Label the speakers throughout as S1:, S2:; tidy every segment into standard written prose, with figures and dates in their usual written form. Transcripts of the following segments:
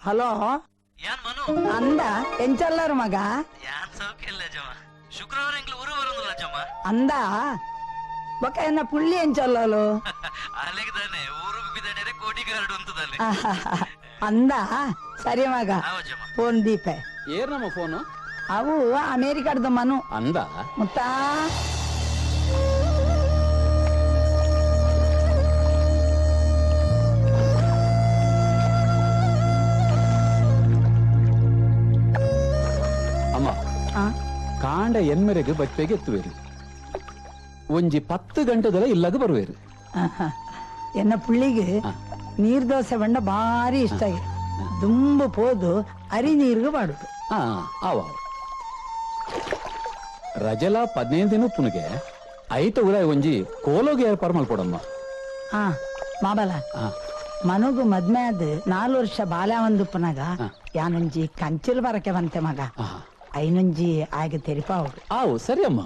S1: Hello
S2: ಯಾನ್ ಮನು
S1: ಅಂದ ಎಂಚಲ್ಲರು ಮಗ
S2: ಯಾನ್ ಸೌಖ್ಯ ಇಲ್ಲ ಜಮ್ಮ ಶುಕ್ರವಾರ ಎಂಕ್ಲು ಊರು ಬರೋದಿಲ್ಲ ಜಮ್ಮ
S1: ಅಂದ ಬೊಕ ಎನ್ನ ಪುಳ್ಳಿ ಎಂಚಲ್ಲಲು
S2: ಅಲ್ಲಿಗೆ ತಾನೆ ಊರು ಬಿದ್ದಾನೆ ಕೋಟಿಗಾರಡು ಅಂತದಲ್ಲಿ
S1: ಅಂದ ಸರಿ ಮಗ ಫೋನ್ ದೀಪೆ
S3: ಏರ್ ನಮ್ಮ ಫೋನು
S1: ಅವು ಅಮೇರಿಕಾದ ಮನು
S3: ಅಂದ
S1: ಮುತ್ತಾ
S3: ಅಮ್ಮ ಕಾಂಡ ಎನ್ಮೆರೆಗೆ ಬಚ್ಚೆಗೆ ಎತ್ತುವೇರು ಒಂಜಿ 10 ಗಂಟೆದಲ್ಲ ಇಲ್ಲಾಗ ಬರುವೇರು
S1: ಎನ್ನ ಪುಳ್ಳಿಗೆ ನೀರ್ ದೋಸೆ ಬಂಡ ಭಾರಿ ಇಷ್ಟ ದುಂಬು ಪೋದು ಅರಿ ನೀರ್ಗೆ ಮಾಡುದು
S3: ಆವ ರಜಲ 15 ದಿನ ಪುನಗೆ ಐತ ಉರಾಯ್ ಒಂಜಿ ಕೋಲೋಗಿ ಏರ್ಪಾಡು ಮಲ್ಕೊಡಮ್ಮ
S1: ಮಾಬಲ ಮನಗು ಮದ್ಮೆ ಆದ್ 4 ವರ್ಷ ಬಾಲ್ಯ ಒಂದುಪ್ಪನಾಗ ಯಾನೊಂಜಿ ಕಂಚಿಲ್ ಬರಕೆ ಬಂತೆ ಮಗ ಐನೊಂಜಿ ಆಗ ತೆರಿಪ
S3: ಆವು ಸರಿ ಅಮ್ಮ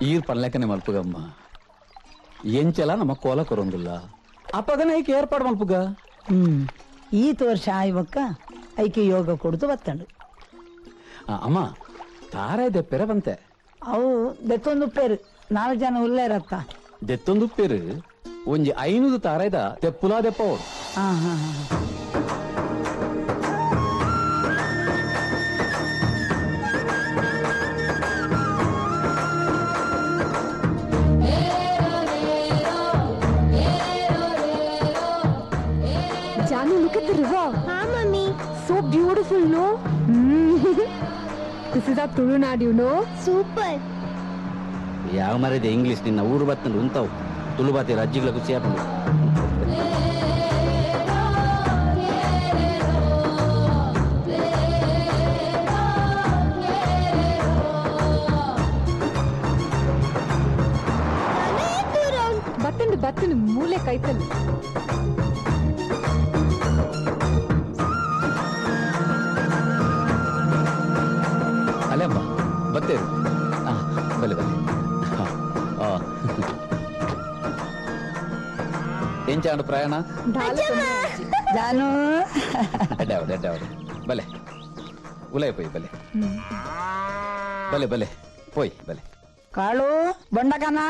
S3: ಈರ್ ಪನ್ಲೆಕ್ಕನೆ ಮಲ್ಪುಗಮ್ಮ ಎಂಚಲ ನಮ್ಮ ಕೋಲ ಕೊರೊಂದಿಲ್ಲ ಅಪ್ಪಗನ ಐಕೆ ಏರ್ಪಾಡು ಮಲ್ಪುಗ
S1: ಈತ ವರ್ಷ ಆಯ್ವಕ್ಕ ಐಕೆ ಯೋಗ ಕೊಡ್ತು ಬತ್ತಂಡು
S3: ಅಮ್ಮ ತಾರಾಯ್ದೆ ಪೆರ ಬಂತೆ
S1: ಅವು ದೆತ್ತೊಂದು ಉಪ್ಪೇರು 4 ಜನ ಉಲ್ಲೇರತ್ತ
S3: ದೆತ್ತೊಂದು ಉಪ್ಪೇರು ಒಂಜಿ 500 ತಾರಾಯ್ದ ತೆಪ್ಪುಲಾ ದೆಪ್ಪ ಅವಳು
S4: Janu, look at the river.
S5: Hi, Mummy.
S4: So beautiful, no? This is our Tulu Nadu, you know?
S5: Super.
S6: ಯಾವ ಮರಿದೆ ಇಂಗ್ಲಿಷ್ ನಿನ್ನ ಊರು ಬತ್ತಂಡು ಉಂತಾವು ತುಳು ಬಾತಿ ರಜ್ಜಿಗಳ ಖುಷಿ ಹಾಕೊಂಡು
S4: ಬತ್ತಂಡು ಮೂಲೆ ಕೈತಲ್ಲಿ
S3: ಅಲ್ಲಮ್ಮ ಬತ್ತೇರು ಬಲೆ ಬಲೆ ಎಂಚಾಂಡು ಪ್ರಯಾಣ
S1: ಜಾನು
S3: ಎಡ್ಡಾವಡೆ ಬಲೆ ಉಲಯ ಪೋಯ್ ಬಲೆ ಬಲೆ ಬಲೆ ಪೋಯ್ ಬಲೆ
S1: ಕಾಳು ಬೊಂಡಕನ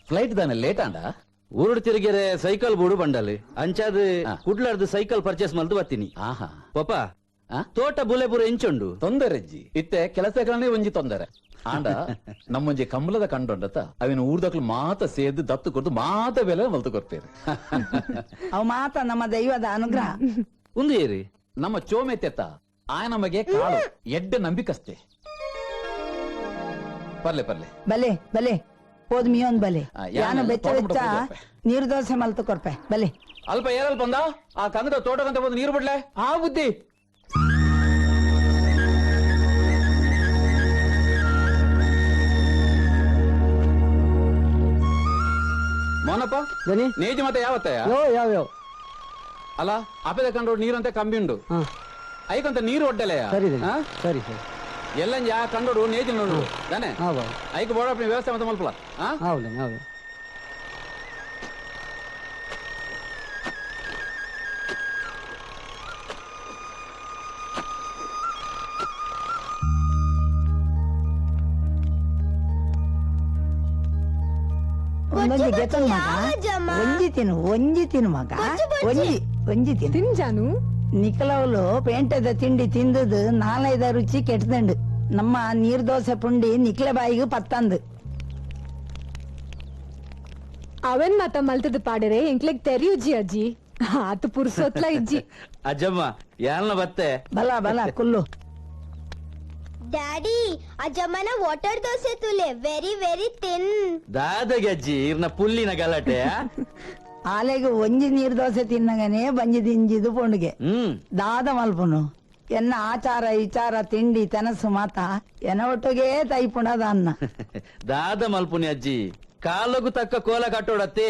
S6: ಫ್ಲೈಟ್ ತಾನೆ ಲೇಟ್ ಆಂಡ ಊರುಡು ತಿರುಗಿರೆ ಸೈಕಲ್ ಬೋಡು ಬಂಡಲ್ಲಿ ಅಂಚಾದ ಕುಡ್ಲಾರ್ದು ಸೈಕಲ್ ಪರ್ಚೇಸ್ ಮಲ್ದು ಬರ್ತೀನಿ ಪಾಪ ತೋಟ ಬುಲೆಪುರ ಎಂಚುಂಡು
S3: ತೊಂದರೆಜ್ಜಿ ಇತ್ತೆ ಕೆಲಸಗಳನ್ನೇ ಒಂಜಿ ತೊಂದರೆ ಆಂಡ ನಮ್ಮೊಂಜಿ ಕಂಬಳದ ಕಂಡೊಂಡತ ಅವಿನ ಊರ್ದಕ್ಲು ಮಾತ ಸೇದ್ದು ದತ್ತು ಕೊಡ್ದು ಮಾತ ಬೆಲೆ ಮಲ್ತು ಕೊಡ್ತೇವೆ
S1: ಅವು ಮಾತ ನಮ್ಮ ದೈವದ ಅನುಗ್ರಹ
S3: ಒಂದು ಏರಿ ನಮ್ಮ ಚೋಮೆ ತೆತ್ತ ಆಯ ನಮಗೆ ಕಾಳು ಎಡ್ಡ ನಂಬಿಕಷ್ಟೇ ಪರ್ಲೆ
S1: ಬಲೆ ಬಲೆ ಹೋದ್ ಮಿಯೋನ್ ಬಲೆ ಯಾನು ಬೆಚ್ಚ ಬೆಚ್ಚ ನೀರು ದೋಸೆ ಮಲ್ತು ಕೊರ್ಪೆ ಬಲೆ
S3: ಅಲ್ಪ ಏರಲ್ ಬಂದ ಆ ಕಂಗದ ತೋಟಕ್ಕಂತ ಬಂದು ನೀರು ಬಿಡ್ಲೆ ಆ ಬುದ್ಧಿ ಮೋನಪ್ಪ ನೇಜಿ ಮತ್ತೆ ಯಾವತ್ತಯ್ಯ ಅಲ್ಲ ಅಪದ ಕಂಡು ನೀರಂತೆ ಕಂಬಿ ಉಂಡು ಐಕಂತ ನೀರು ಒಡ್ಡಲೆಯ
S7: ಸರಿ
S3: ಎಲ್ಲ ಯಾ ಕಂಡು ನೇಜಿ ನೋಡು ತಾನೆ ಐಕ ಬೋಡಪ್ಪ ವ್ಯವಸ್ಥೆ ಮತ್ತೆ ಮಲ್ಪಲ
S1: ಒಂಜಿ ತಿನ್ನು ಮಗ ಒಂಜಿ ತಿನ್ನು
S4: ಜಾನು
S1: ನಿಖಲವಲು ಪೇಂಟದ ತಿಂಡಿ ತಿಂದದು 4-5 ರುಚಿ ಕೆಟ್ಟದಂಡು ನಮ್ಮ ನೀರ್ ದೋಸೆ ಪುಂಡಿ ನಿಕ್ಲೆ ಬಾಯಿಗೂ ಪತ್ತಂದು
S4: ಅವನ್ ಮಾತ ಮಲ್ತದ ಪಾಡರೆ ಎಂಕ್ಲೆಗ್ ತೆರಿಯುಜ್ಜಿ ಅಜ್ಜಿ ಆತು ಪುರ್ಸೊತ್ಲ ಇಜ್ಜಿ
S6: ಅಜ್ಜಮ್ಮ ಯಾಲ್ನ ಬತ್ತೆ
S1: ಬಲ ಕುಲ್ಲು
S5: ಡ್ಯಾಡಿ ಅಜ್ಜಮ್ಮನ ವಾಟರ್ ದೋಸೆ ತುಲೆ ವೆರಿ ವೆರಿ ತಿನ್
S6: ದಾದಗೆ ಅಜ್ಜಿ ಇರ್ನ ಪುಲ್ಲಿನ ಗಲಾಟೆ
S1: ಆಲೆಗೆ ಒಂಜಿ ನೀರ್ ದೋಸೆ ತಿನ್ನಗನೆ ಬಂಜಿ ದಿಂಜಿದು ಪುಂಡಿಗೆ ದಾದ ಮಲ್ಪುನು ಎನ್ನ ಆಚಾರ ವಿಚಾರ ತಿಂಡಿ ತನಸು ಮಾತ ಎನ ಒಟ್ಟಿಗೆ ತೈಪುಣದ ಅನ್ನ
S6: ದಾದ ಮಲ್ಪುನಿ ಅಜ್ಜಿ ಕಾಲಗು ತಕ್ಕ ಕೋಲ ಕಟ್ಟೋಡತ್ತೆ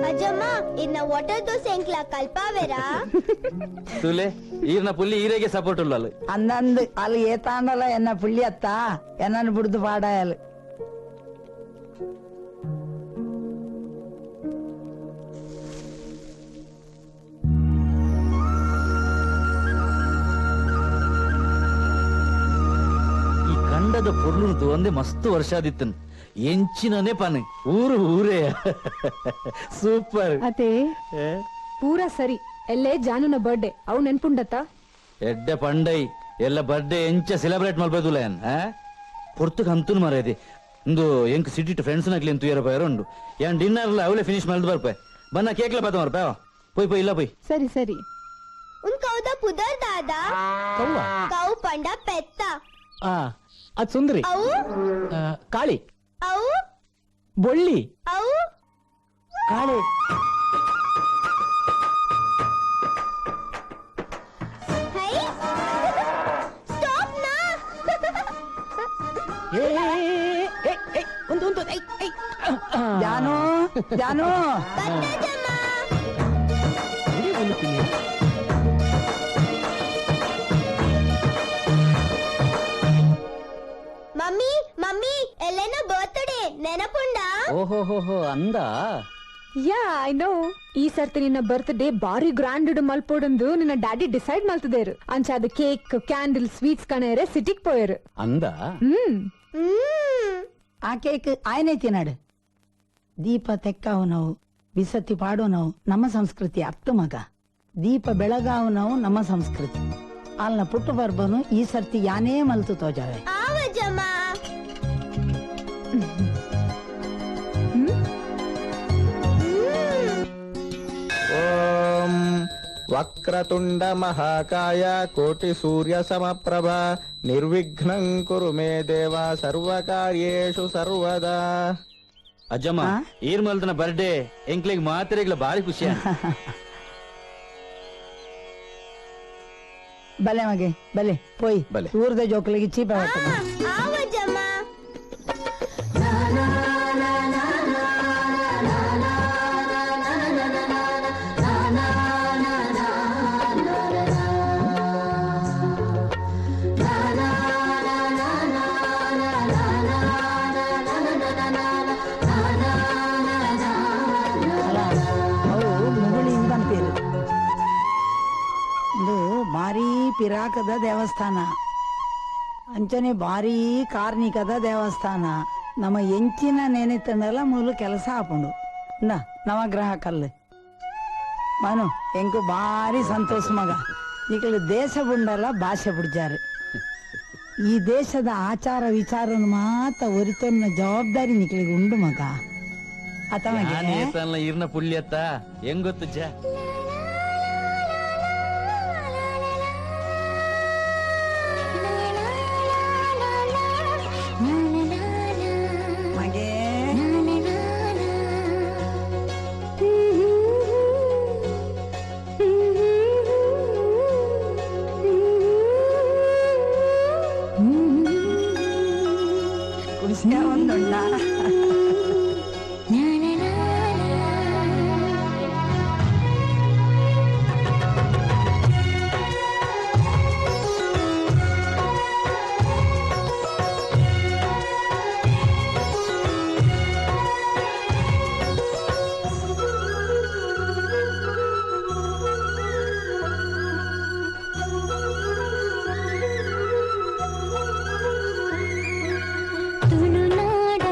S5: ಅಜ್ಜಮ್ಮ ಇನ್ನ ವಾಟರ್ ದೋಸೆ ಎಂಕ್ಲ ಕಲ್ಪಾವೆರಾ
S6: ತುಲೆ ಈರ್ನ ಪುಲ್ಲಿ ಈರೆಗೆ ಸಪೋರ್ಟ್ ಉಳ್ಳಲು
S1: ಅಂದಂದು ಅಲ್ಲಿ ಏತಾಂಡಲ ಎನ್ನ ಪುಳ್ಳಿ ಅತ್ತ ಎನ್ನನ್ನು ಬಿಡ್ದು ಪಾಡಾಯಲು
S6: ಈ ಕಂಡದ ಪೊರ್ಲುಂತು ಒಂದೇ ಮಸ್ತ್ ವರ್ಷ ಆದಿತ್ತನ್ ಎಂಚಿನನೇ ಪಾನೆ ಊರು ಊರೇ ಸೂಪರ್
S4: ಅದೇ ಪೂರಾ ಸರಿ ಎಲ್ಲೇ ಜಾನುನ ಬರ್ಡೇ ಅವ್ ನೆನ್ಪುಂಡತ್ತ
S6: ಎಡ್ಡೆ ಪಂಡೈ ಎಲ್ಲ ಬರ್ಡೇ ಎಂಚ ಸೆಲೆಬ್ರೇಟ್ ಮಾಡ್ಬೋದುಲ್ಲ ಏನ್ ಪೊರ್ತಕ್ ಅಂತೂ ಮರೈತಿ ಇಂದು ಎಂಕ್ ಸಿಟಿ ಫ್ರೆಂಡ್ಸ್ ನಕ್ಲಿ ಎಂತೂ ಏರ ಉಂಡು ಏನ್ ಡಿನ್ನರ್ ಅವಳೆ ಫಿನಿಶ್ ಮಾಡ್ದು ಬರ್ಪೆ ಬನ್ನ ಕೇಕ್ಲ ಬಾತ ಮರ್ಪ ಪೋಯ್ ಇಲ್ಲ ಪೋಯ್
S4: ಸರಿ ಸರಿ
S5: ಉನ್ ಕೌದ ಪುದರ್ ದಾದಾ ಕೌ ಪಂಡ ಪೆತ್ತ
S7: ಅದ್ ಸುಂದರಿ
S5: ಅವು
S7: ಕಾಳಿ
S5: ಅವು
S7: ಬೊಳ್ಳಿ
S5: ಅವು
S7: ಕಾಳಿ
S5: ಹೈ ಸ್ಟಾಪ್ ನಾ
S7: ಒಂದು
S1: ಜಾನು ಜಾನು
S5: ಬತ್ತ ಜಮ್ಮ ಮಮ್ಮಿ ಮಮ್ಮಿ ಎಲ್ಲೇನೋ ಬರ್ತ್ಡೇ ನೆನಪುಂಡಾ
S6: ಓಹೋ ಅಂದ
S4: ಯಾ ಐ ನೋ ಈ ಸರ್ತಿ ನಿನ್ನ ಬರ್ತ್ಡೇ ಬಾರಿ ಗ್ರಾಂಡ್ ಮಲ್ಪೋಡಂದು ನಿನ್ನ ಡ್ಯಾಡಿ ಡಿಸೈಡ್ ಮಾಡ್ತಿದ್ದೇರು ಅಂಚ ಅದು ಕೇಕ್ ಕ್ಯಾಂಡಲ್ ಸ್ವೀಟ್ಸ್ ಕಣೇರೆ ಸಿಟಿಗ್ ಪೋಯರು
S6: ಅಂದ
S4: ಹ್ಮ್
S1: ಆ ಕೇಕ್ ಆಯ್ನೈತಿ ನಾಡು ದೀಪ ತೆಕ್ಕಾವು ನಾವು ಬಿಸತ್ತಿ ಪಾಡೋ ನಾವು ನಮ್ಮ ಸಂಸ್ಕೃತಿ ಅತ್ತು ಮಗ ದೀಪ ಬೆಳಗಾವು ನಾವು ನಮ್ಮ ಸಂಸ್ಕೃತಿ ಅಲ್ನ ಪುಟ್ಟು ಬರ್ಬನು ಈ ಸರ್ತಿ ಯಾನೇ ಮಲ್ತು ತೋಜಾವೆ
S5: ಆವ ಜಮ್ಮ
S8: ಓಂ ವಕ್ರತುಂಡ ಮಹಾಕಾಯ ಕೋಟಿ ಸೂರ್ಯ ಸಮಪ್ರಭ ನಿರ್ವಿಘ್ನಂ ಕುರು ಮೇ ದೇವ ಸರ್ವಕಾರ್ಯೇಷು ಸರ್ವದಾ
S6: ಅಜ್ಜಮ್ಮ ಈರ್ ಮಲ್ತನ ಬರ್ಡೇ ಎಂಕ್ಲಿಗ್ ಮಾತ್ರೆಗ್ಲ ಬಾರಿ ಖುಷಿ
S1: ಬಲೆ ಮಗೆ ಬಲೆ ಪೋಯ್
S6: ಬಲೆ.
S1: ಊರ್ದ ಜೋಕ್ಲಿಗೆ ಚೀಪ
S5: ಆವ ಜಮ್ಮ
S1: ಅವು ಮುಗುಳಿಂದ ಅನ್ಪೇರು ಇದು ಭಾರಿ ಪಿರಾಕದ ದೇವಸ್ಥಾನ ಅಂಚನೆ ಭಾರಿ ಕಾರ್ಣಿಕದ ದೇವಸ್ಥಾನ ನಮ್ಮ ಎಂಚಿನ ನೆನೆತಂಡಲ್ಲ ಮೂಲು ಕೆಲಸ ಹಾಕೊಂಡು ನವಗ್ರಹ ಕಲ್ಲು ಮನು ಎಂಕು ಭಾರಿ ಸಂತೋಷ ಮಗ ನಿಕಲು ದೇಶ ಬುಂಡಲ್ಲ ಭಾಷೆ ಬುಡ್ಜಾರು ಈ ದೇಶದ ಆಚಾರ ವಿಚಾರನು ಮಾತ ಒರಿತೊನ್ನ ಜವಾಬ್ದಾರಿ ನಿಕಲಿಗೆ ಉಂಡು ಮಗ ಅತಮಗೆ
S6: ಈರ್ನ ಪುಳ್ಯತ್ತ ಹೆಂಗ್ ಗೊತ್ತು ಜ
S1: ಮಗೆ ಕುಡಿಸ್ಕ ಒಂದುಣ್ಣ
S5: ತುಳುನಾಡ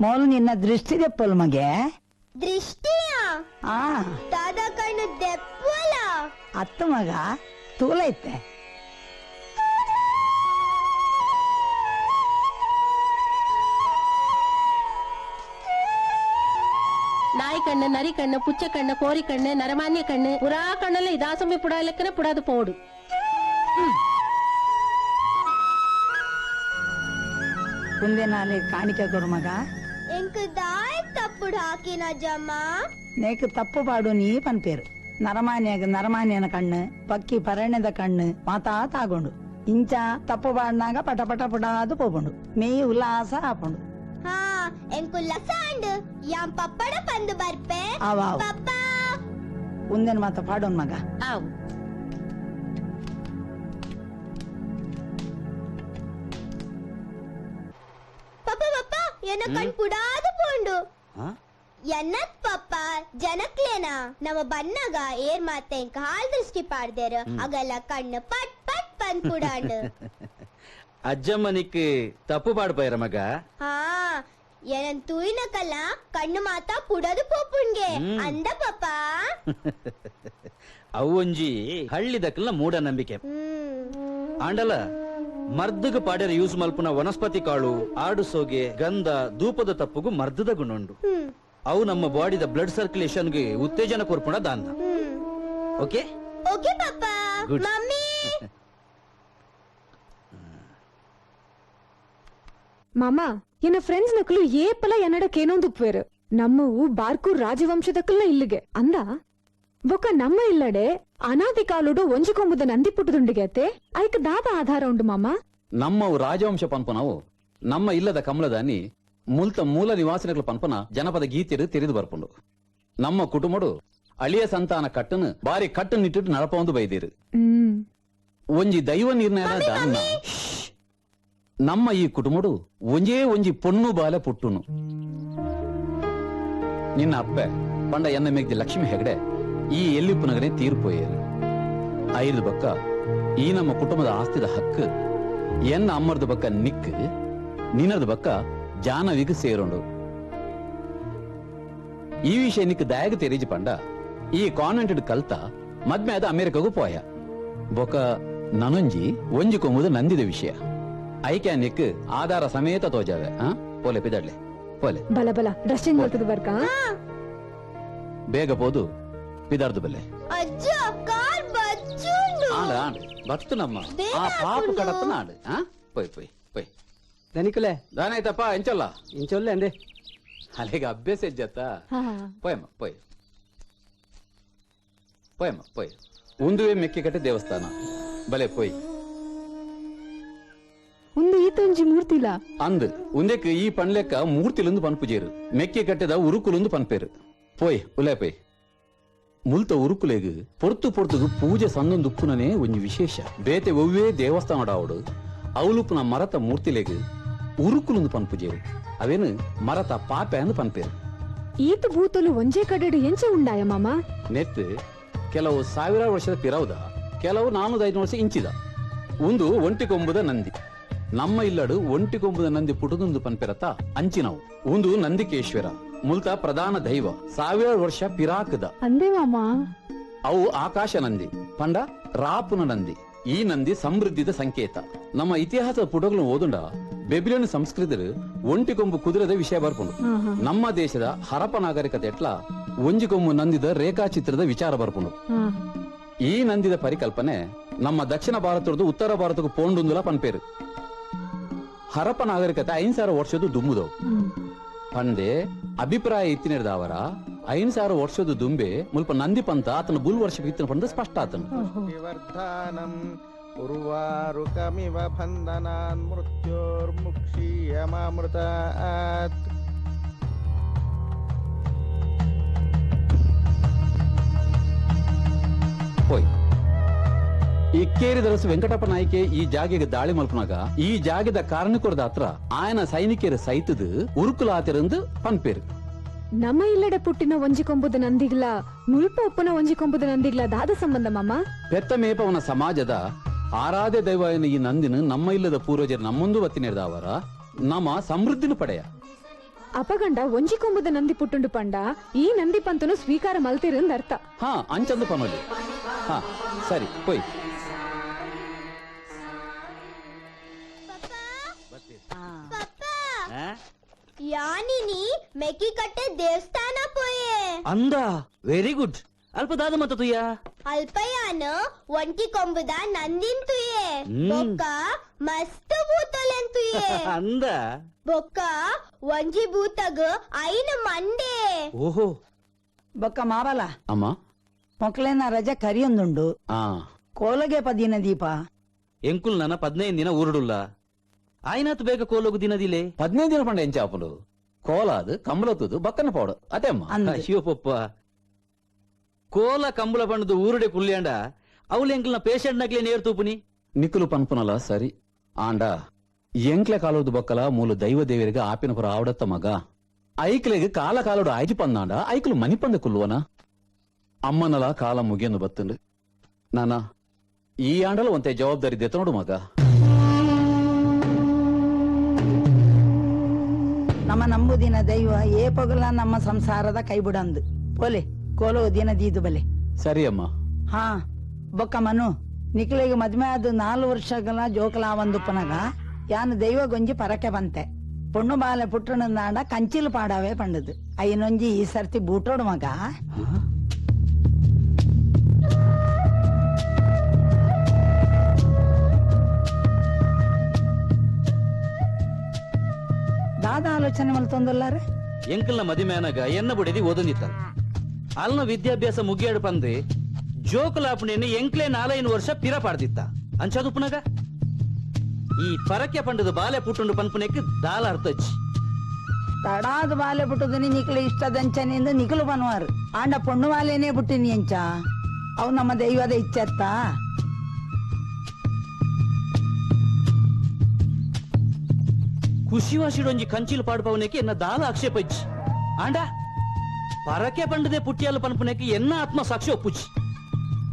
S1: ಮೋಲ್ ನಿನ್ನ ದೃಷ್ಟಿ ದೆಪ್ಪಲ್ ಮಗೆ
S5: ದೃಷ್ಟಿಯಾ
S1: ಆ
S5: ದಾದ ಕಣ್ಣು ದೆಪ್ಪಲ
S1: ಅತ್ತ ಮಗ ತೂಲೈತೆ
S9: നായ് കണ്ണ് നരി കണ്ണ് പുച്ചക്കണ്ണ് കോരിക്കണ്ണ് നരമാന്യ കണ്ണ് പുരാ കണ്ണല്ല ഇതാസമി പുടാലക്കനെ പുടാത് പോട്
S1: ಮುಂದೆ ನಾಳೆ ಕಾಣಿಕೆ ಕೊಡು ಮಗ
S5: ಎಂಕ್ ದಾಯ್ ತಪ್ಪುಡು ಹಾಕಿನ ಜಮ್ಮ
S1: ನೇಕ್ ತಪ್ಪು ಪಾಡು ನೀ ಪನ್ಪೇರು ನರಮಾನ್ಯನ ಕಣ್ಣು ಪಕ್ಕಿ ಪರಣದ ಕಣ್ಣು ಮಾತಾ ತಾಗೊಂಡು ಇಂಚ ತಪ್ಪು ಪಾಡ್ನಾಗ ಪಟ ಪಟ ಪುಡಾದು ಪೋಪುಂಡು ಮೇಯಿ ಉಲ್ಲಾಸ ಆಪುಂಡು
S5: ಹಾ ಎಂಕ್ ಉಲ್ಲಸ ಅಂಡು ಯಾಂ ಪಪ್ಪಡ ಪಂದು ಬರ್ಪೆ
S1: ಅವಾವ್
S5: ಪಪ್ಪ
S1: ಮುಂದೇನು ಮಾತ ಪಾಡೋನ್ ಮಗ
S9: ആവും
S5: ಪಪ್ಪ ಪಪ್ಪ ಎನ್ನ ಕಣ್ ಪುಡಾದು ಪೋಂಡು ಎನ್ನತ್ ಪಪ್ಪ ಜನಕ್ಲೇನಾ ನಮ್ಮ ಬನ್ನಗ ಏರ್ ಮಾತೆ ಎಂಕ್ ಹಾಲ್ ದೃಷ್ಟಿ ಪಾಡ್ದೇರು ಅಗಲ್ಲ ಕಣ್ಣು ಪಟ್ ಪಟ್ ಪಂದ್ ಪುಡಾಂಡು
S6: ಅಜ್ಜಮ್ಮನಿಕ್ ತಪ್ಪು ಪಾಡ್ಪೈರ ಮಗ
S5: ಹಾ ಏನನ್ ತೂಯಿನಕಲ್ಲ ಕಣ್ಣು ಮಾತಾ ಪುಡದು ಪೋಪುಣ್ಗೆ ಅಂದ ಪಪ್ಪ
S6: ಅವೊಂಜಿ ಹಳ್ಳಿದಕ್ಕಲ್ಲ ಮೂಢನಂಬಿಕೆ ಆಂಡಲ ಮರ್ದಗ ಪಾಡ್ಯರ ಯೂಸ್ ಮಲ್ಪುನ ವನಸ್ಪತಿ ಕಾಳು ಆಡು ಸೋಗೆ ಗಂಧ ಧೂಪದ ತಪ್ಪುಗು ಮರ್ದದ ಗುಣುಂಡು ಅವು ನಮ್ಮ ಬಾಡಿದ ಬ್ಲಡ್ ಸರ್ಕ್ಯುಲೇಷನ್ಗೆ ಉತ್ತೇಜನ ಕೊರ್ಪುಣ ದಾನ ಓಕೆ
S5: ಓಕೆ ಪಪ್ಪ
S6: Good.
S5: ಮಮ್ಮಿ
S4: ಮಾಮ ಎನ್ನ ಫ್ರೆಂಡ್ಸ್ ನಕಲು ಏಪಲ ಎನ್ನಡಕ್ಕೇನೊಂದುಪ್ಪೇರು ನಮ್ಮವು ಬಾರ್ಕೂರ್ ರಾಜವಂಶದಕ್ಕಲ್ಲ ಇಲ್ಲಿಗೆ ಅಂದ ಬೊಕ್ಕ ನಮ್ಮ ಇಲ್ಲಡೆ ಅನಾದಿ ಕಾಲುಡು ಒಂಜಿಕೊಂಬುದ ನಂದಿ ಪುಟ್ಟದುಂಡಿಗೆತೆ ಐಕ್ ದಾದ ಆಧಾರ ಉಂಡು ಮಾಮ
S3: ನಮ್ಮವು ರಾಜವಂಶ ಪನ್ಪನವು ನಮ್ಮ ಇಲ್ಲದ ಕಮಲದಾನಿ ಮುಲ್ತ ಮೂಲ ನಿವಾಸಿನಗಳ ಪನ್ಪನ ಜನಪದ ಗೀತೆರು ತಿರಿದು ಬರ್ಪುಂಡು ನಮ್ಮ ಕುಟುಂಬಡು ಅಳಿಯ ಸಂತಾನ ಕಟ್ಟನು ಬಾರಿ ಕಟ್ಟು ನಿಟ್ಟಿಟ್ಟು ನಡಪೊಂದು ಬೈದಿರು ಒಂಜಿ ದೈವ ನಿರ್ಣಯದ ದಾನ ನಮ್ಮ ಈ ಕುಟುಂಬಡು ಒಂಜೇ ಒಂಜಿ ಪೊಣ್ಣು ಬಾಲೆ ಪುಟ್ಟುನು ನಿನ್ನ ಅಪ್ಪೆ ಪಂಡ ಎನ್ನ ಮೇಗ್ದಿ ಲಕ್ಷ್ಮಿ ಹೆಗಡೆ ಈ ಎಲ್ಲಿಪ್ಪುನಗರೆ ತೀರ್ಪೋಯೇರು ಐದು ಬಕ್ಕ ಈ ನಮ್ಮ ಕುಟುಂಬದ ಆಸ್ತಿದ ಹಕ್ಕು ಎನ್ನ ಅಮ್ಮರ್ದ ಬಕ್ಕ ನಿಕ್ ನಿನ್ನದ ಬಕ್ಕ ಜಾನವಿಗೆ ಸೇರೋಂಡು ಈ ವಿಷಯ ನಿಕ್ ದಯಾಗ ತೆರೀಜಿ ಪಂಡ ಈ ಕಾನ್ವೆಂಟೆಡ್ ಕಲ್ತ ಮದ್ಮೆ ಅದ ಅಮೆರಿಕಗೂ ಪೋಯ ಬೊಕ ನನೊಂಜಿ ಒಂಜಿ ಕೊಂಬುದು ನಂದಿದ ವಿಷಯ ಐಕ್ಯಾ ನಿಕ್ ಆಧಾರ ಸಮೇತ ತೋಜಾವೆ ಪೋಲೆ ಪಿದಡ್ಲೆ ಪೋಲೆ
S4: ಬಲ ಬಲ ಡಸ್ಟ್ ಚೇಂಜ್ ಮಾಡ್ತದ ಬರ್ಕ
S3: ಬೇಗ ಪೋದು ಪಿದಾರ್ದು ಬಲ್ಲೆ
S5: ಅಜ್ಜ ಕಾಲ್ ಬಚ್ಚುಂಡು
S3: ಆಂಡ ಆಂಡ ಭಕ್ತು ನಮ್ಮ ಆ ಪಾಪ ಕಡತನ ಆಂಡ ಪೋಯ್ ಪೋಯ್ ಪೋಯ್
S7: ಧನಿಕುಲೆ
S3: ದಾನಾಯ್ತಪ್ಪ ಎಂಚಲ್ಲ
S7: ಇಂಚೊಲ್ಲೆ ಅಂದೆ
S3: ಅಲ್ಲಿಗೆ ಅಭ್ಯಾಸ ಇಜ್ಜತ್ತ ಪೋಯಮ್ಮ ಪೋಯ್ ಪೋಯಮ್ಮ ಪೋಯ್ ಉಂದುವೆ ಮೆಕ್ಕಿಕಟ್ಟೆ ದೇವಸ್ಥಾನ ಬಲೆ ಪೋಯ್
S4: ಒಂದು ಈತೊಂಜಿ ಮೂರ್ತಿಲ
S3: ಅಂದ್ ಉಂದೆಕ್ ಈ ಪಣ್ಲೆಕ್ಕ ಮೂರ್ತಿಲೊಂದು ಪನ್ಪುಜೇರು ಮೆಕ್ಕಿ ಕಟ್ಟೆದ ಉರುಕುಲೊಂದು ಪನ್ಪೇರು ಪೋಯ್ ಉಲೆ ಪೋಯ್ ಮುಲ್ತ ಉರುಕುಲೆಗ್ ಪೊರ್ತು ಪೊರ್ತುಗು ಪೂಜೆ ಸಂದೊಂದು ಉಪ್ಪುನನೇ ಒಂಜಿ ವಿಶೇಷ ಬೇತೆ ಒವ್ವೇ ದೇವಸ್ಥಾನಡ ಆವಡು ಅವಲುಪುನ ಮರತ ಮೂರ್ತಿಲೆಗ್ ಉರುಕುಲೊಂದು ಪನ್ಪುಜೇರು ಅವೇನು ಮರತ ಪಾಪೆ ಅಂದು ಪನ್ಪೇರು
S4: ಈತ ಭೂತಲು ಒಂಜೇ ಕಡೆಡು ಎಂಚೆ ಉಂಡಾಯ ಮಾಮ
S3: ನೆತ್ ಕೆಲವು ಸಾವಿರಾರು ವರ್ಷದ ಪಿರವುದ ಕೆಲವು 400-500 ವರ್ಷ ಇಂಚಿದ ಒಂದು ಒಂಟಿಕೊಂಬುದ ನಂದಿ ನಮ್ಮ ಇಲ್ಲಡು ಒಂಟಿಕೊಂಬುದ ನಂದಿ ಪುಟದೊಂದು ಪನ್ಪೆರತ ಅಂಚಿನವು ಒಂದು ನಂದಿಕೇಶ್ವರ ಮುಲ್ತ ಪ್ರಧಾನ ದೈವ ಸಾವಿರಾರು ವರ್ಷ ಪಿರಾಕದ
S4: ಅಂದೆ ಮಾಮ
S3: ಅವು ಆಕಾಶ ನಂದಿ ಪಂಡ ರಾಪುನ ನಂದಿ ಈ ನಂದಿ ಸಮೃದ್ಧಿದ ಸಂಕೇತ ನಮ್ಮ ಇತಿಹಾಸದ ಪುಟಗಳನ್ನು ಓದುಂಡ ಬೆಬಿಲಿಯನ್ ಸಂಸ್ಕೃತಿರು ಒಂಟಿಕೊಂಬು ಕುದುರೆದ ವಿಷಯ ಬರ್ಕೊಂಡು ನಮ್ಮ ದೇಶದ ಹರಪ ನಾಗರಿಕತೆ ಎಟ್ಲ ಒಂಜಿಕೊಂಬು ನಂದಿದ ರೇಖಾಚಿತ್ರದ ವಿಚಾರ ಬರ್ಕೊಂಡು ಈ ನಂದಿದ ಪರಿಕಲ್ಪನೆ ನಮ್ಮ ದಕ್ಷಿಣ ಭಾರತದ ಉತ್ತರ ಭಾರತಕ್ಕೂ ಪೋಂಡುಂದುಲ ಪನ್ಪೇರು ಹರಪ ನಾಗರಿಕತೆ 5,000 ವರ್ಷದ ದುಂಬುದವು ಪಂದೆ ಅಭಿಪ್ರಾಯ ಇತ್ತಿನಿರ್ದವರ 5,000 ವರ್ಷದ ದುಂಬೆ ಮುಲ್ಪ ನಂದಿ ಪಂತ ಆತನ ಬುಲ್ ವರ್ಷ ಇತ್ತಿನ ಪಂದ ಸ್ಪಷ್ಟ ಆತನು
S8: ವಿವರ್ಧಾನಂ ಉರ್ವಾರುಕಮಿವ ಬಂಧನಾನ್ ಮೃತ್ಯೋರ್ಮುಕ್ಷೀಯಮಾಮೃತಾತ್
S3: ಹೋಯ್ ಇಕ್ಕೇರಿ ದರಸು ವೆಂಕಟಪ್ಪ ನಾಯ್ಕೆ ಈ ಜಾಗೆಗೆ ದಾಳಿ ಮಲ್ಪನಾಗ ಈ ಜಾಗದ ಕಾರಣಕ್ಕರದ ಹತ್ರ ಆಯನ ಸೈನಿಕರ ಸೈತದ ಉರುಕುಲಾತಿರಂದು ಪನ್ಪೇರು
S4: ನಮ್ಮ ಇಲ್ಲಡೆ ಪುಟ್ಟಿನ ಒಂಜಿಕೊಂಬುದ ನಂದಿಗ್ಲ ಮುಲ್ಪ ಒಪ್ಪನ ಒಂಜಿಕೊಂಬುದ ನಂದಿಗ್ಲ ದಾದ ಸಂಬಂಧ ಮಾಮ
S3: ಪೆತ್ತ ಮೇಪವನ ಸಮಾಜದ ಆರಾಧ್ಯ ದೈವನ ಈ ನಂದಿನ ನಮ್ಮ ಇಲ್ಲದ ಪೂರ್ವಜರು ನಮ್ಮೊಂದು ಒತ್ತಿನಿರ್ದವರ ನಮ್ಮ ಸಮೃದ್ಧಿನ ಪಡೆಯ
S4: ಅಪಗಂಡ ಒಂಜಿ ಕೊಂಬುದ ನಂದಿ ಪುಟ್ಟುಂಡು ಪಂಡ ಈ ನಂದಿ ಪಂತನು ಸ್ವೀಕಾರ ಮಲ್ತಿರಂದ ಅರ್ಥ.
S3: ಹಾ ಅಂಚಂದು ಪನೋಲಿ. ಹಾ ಸರಿ ಪೋಯ್.
S5: ಯಾನಿನಿ ಮೆಕ್ಕಿ ಕಟ್ಟೆ ದೇವಸ್ಥಾನ ಪೋಯೆ
S6: ಅಂದ ವೆರಿ ಗುಡ್. ಅಲ್ಪ ದಾದ ಮತ್ತ ತುಯ್ಯ
S5: ಅಲ್ಪಯಾನ ಒಂಟಿ ಕೊಂಬುದ ನಂದಿನ್ ತುಯೆ ಬೊಕ್ಕ ಮಸ್ತ್ ಭೂತಲೆನ್ ತುಯೆ
S6: ಅಂದ
S5: ಬೊಕ್ಕ ಒಂಜಿ ಭೂತಗ ಐನ ಮಂಡೆ.
S6: ಓಹೋ
S1: ಬೊಕ್ಕ ಮಾವಲ
S3: ಅಮ್ಮ
S1: ಮೊಕ್ಲೇನ ರಜೆ ಕರಿಯೊಂದುಂಡು
S3: ಆ
S1: ಕೋಲಗೆ ಪದಿನ ದೀಪ
S6: ಎಂಕುಲ್ ನನ್ನ 15 ದಿನ ಊರುಡುಲ್ಲ ಆಯ್ನಾತ್ ಬೇಗ ಕೋಲೋಗು ದಿನದಿಲೆ
S3: 15 ದಿನ ಪಂಡ ಎಂಚಾಪುಲು ಕೋಲಾದು ಕಂಬಳತುದು ಬಕ್ಕನ ಪೌಡು ಅದೇ ಅಮ್ಮ.
S1: ಅಂದ್
S6: ಅಯ್ಯೋ ಪಪ್ಪ ಕೋಲ ಕಂಬಳ ಪಂಡದು ಊರುಡೆ ಕುಲ್ಯಾಂಡ ಅವಳು ಎಂಕಲ್ನ ಪೇಷಂಟ್ ನಕ್ಲೆ ನೇರ್ ತೂಪುನಿ
S3: ನಿಕ್ಕುಲು ಪನ್ಪುನಲ ಸರಿ ಆಂಡ ಎಂಕ್ಲೆ ಕಾಲೋದು ಬಕ್ಕಲ ಮೂಲು ದೈವ ದೇವರಿಗೆ ಆಪಿನಪುರ ಆವಡತ್ತ ಮಗ ಐಕ್ಲೆಗೆ ಕಾಲ ಕಾಲೋಡು ಆಯ್ತು ಪಂದಾಂಡ ಐಕ್ಲು ಮನಿ ಪಂದ ಕುಲ್ಲುವನ ಅಮ್ಮನಲ ಕಾಲ ಮುಗಿಯನು ಬತ್ತಂಡು ನಾನ ಈ ಆಂಡಲ ಒಂತೆ ಜವಾಬ್ದಾರಿ ದೆತ್ತ ನೋಡು ಮಗ.
S1: ನಮ್ಮ ನಂಬುದಿನ ದೈವ ಏಪಗಲ ನಮ್ಮ ಸಂಸಾರದ ಕೈಬಿಡಂದು ಪೋಲೆ ಕೋಲು ದಿನ ದೀದು ಬಲೆ.
S3: ಸರಿ ಅಮ್ಮ.
S1: ಹಾ ಬೊಕ್ಕ ಮನು ನಿಕ್ಲೆಗೆ ಮದ್ಮೆ ಆದ 4 ವರ್ಷಗಳ ಜೋಕಲ ಒಂದುಪ್ಪನಗ ಯಾನು ದೈವ ಗೊಂಜಿ ಪರಕೆ ಬಂತೆ ಪೊಣ್ಣು ಬಾಲೆ ಪುಟ್ಟಣದಾಂಡ ಕಂಚಿಲು ಪಾಡವೇ ಪಂಡದು ಅಯ್ಯನೊಂಜಿ ಈ ಸರ್ತಿ ಬೂಟೋಡು ಮಗ. ದಾದ ಆಲೋಚನೆ ಮಲ್ತೊಂದಲ್ಲಾರೆ
S6: ಎಂಕಲ್ನ ಮದಿಮ್ಯಾನಾಗ ಎನ್ನ ಬುಡಿದಿ ಓದೊಂದಿತ್ತ ಅಲ್ನ ವಿದ್ಯಾಭ್ಯಾಸ ಮುಗಿಯಾಡು ಪಂದೆ ಜೋಕುಲಾಪಣೆಯನ್ನು ಎಂಕ್ಲೆ 4 ವರ್ಷ ಪಿರ ಪಾಡ್ದಿತ್ತ ಅಂಚಾದುಪ್ಪನಾಗ ಈ ಪರಕೆ ಪಂಡದ ಬಾಲೆ ಪುಟ್ಟುಂಡು ಪನ್ಪುನೆಕ್ ದಾಲ ಅರ್ಥಚ್ಚಿ
S1: ತಡಾದ ಬಾಲೆ ಬಿಟ್ಟುದನಿ ನಿಕ್ಲೆ ಇಷ್ಟದಂಚನಿಂದ ನಿಕಲು ಬನ್ವಾರು ಆಂಡ ಪೊಣ್ಣು ಬಾಲೆನೇ ಬಿಟ್ಟಿನಿ ಅಂಚ ಅವು ನಮ್ಮ ದೈವದ ಇಚ್ಚತ್ತ.
S6: ಖುಷಿವಾಸಿಡೊಂಜಿ ಕಂಚಿಲು ಪಾಡ್ಪವನೆಕ್ಕೆ ಎನ್ನ ದಾಲ ಆಕ್ಷೇಪಜ್ಜಿ ಆಂಡ ಪರಕೆ ಪಂಡದೆ ಪುಟ್ಟಿಯಲ್ಲ ಪನ್ಪುನೆಕ್ಕೆ ಎನ್ನ ಆತ್ಮ ಸಾಕ್ಷಿ ಒಪ್ಪುಚ್ಚಿ.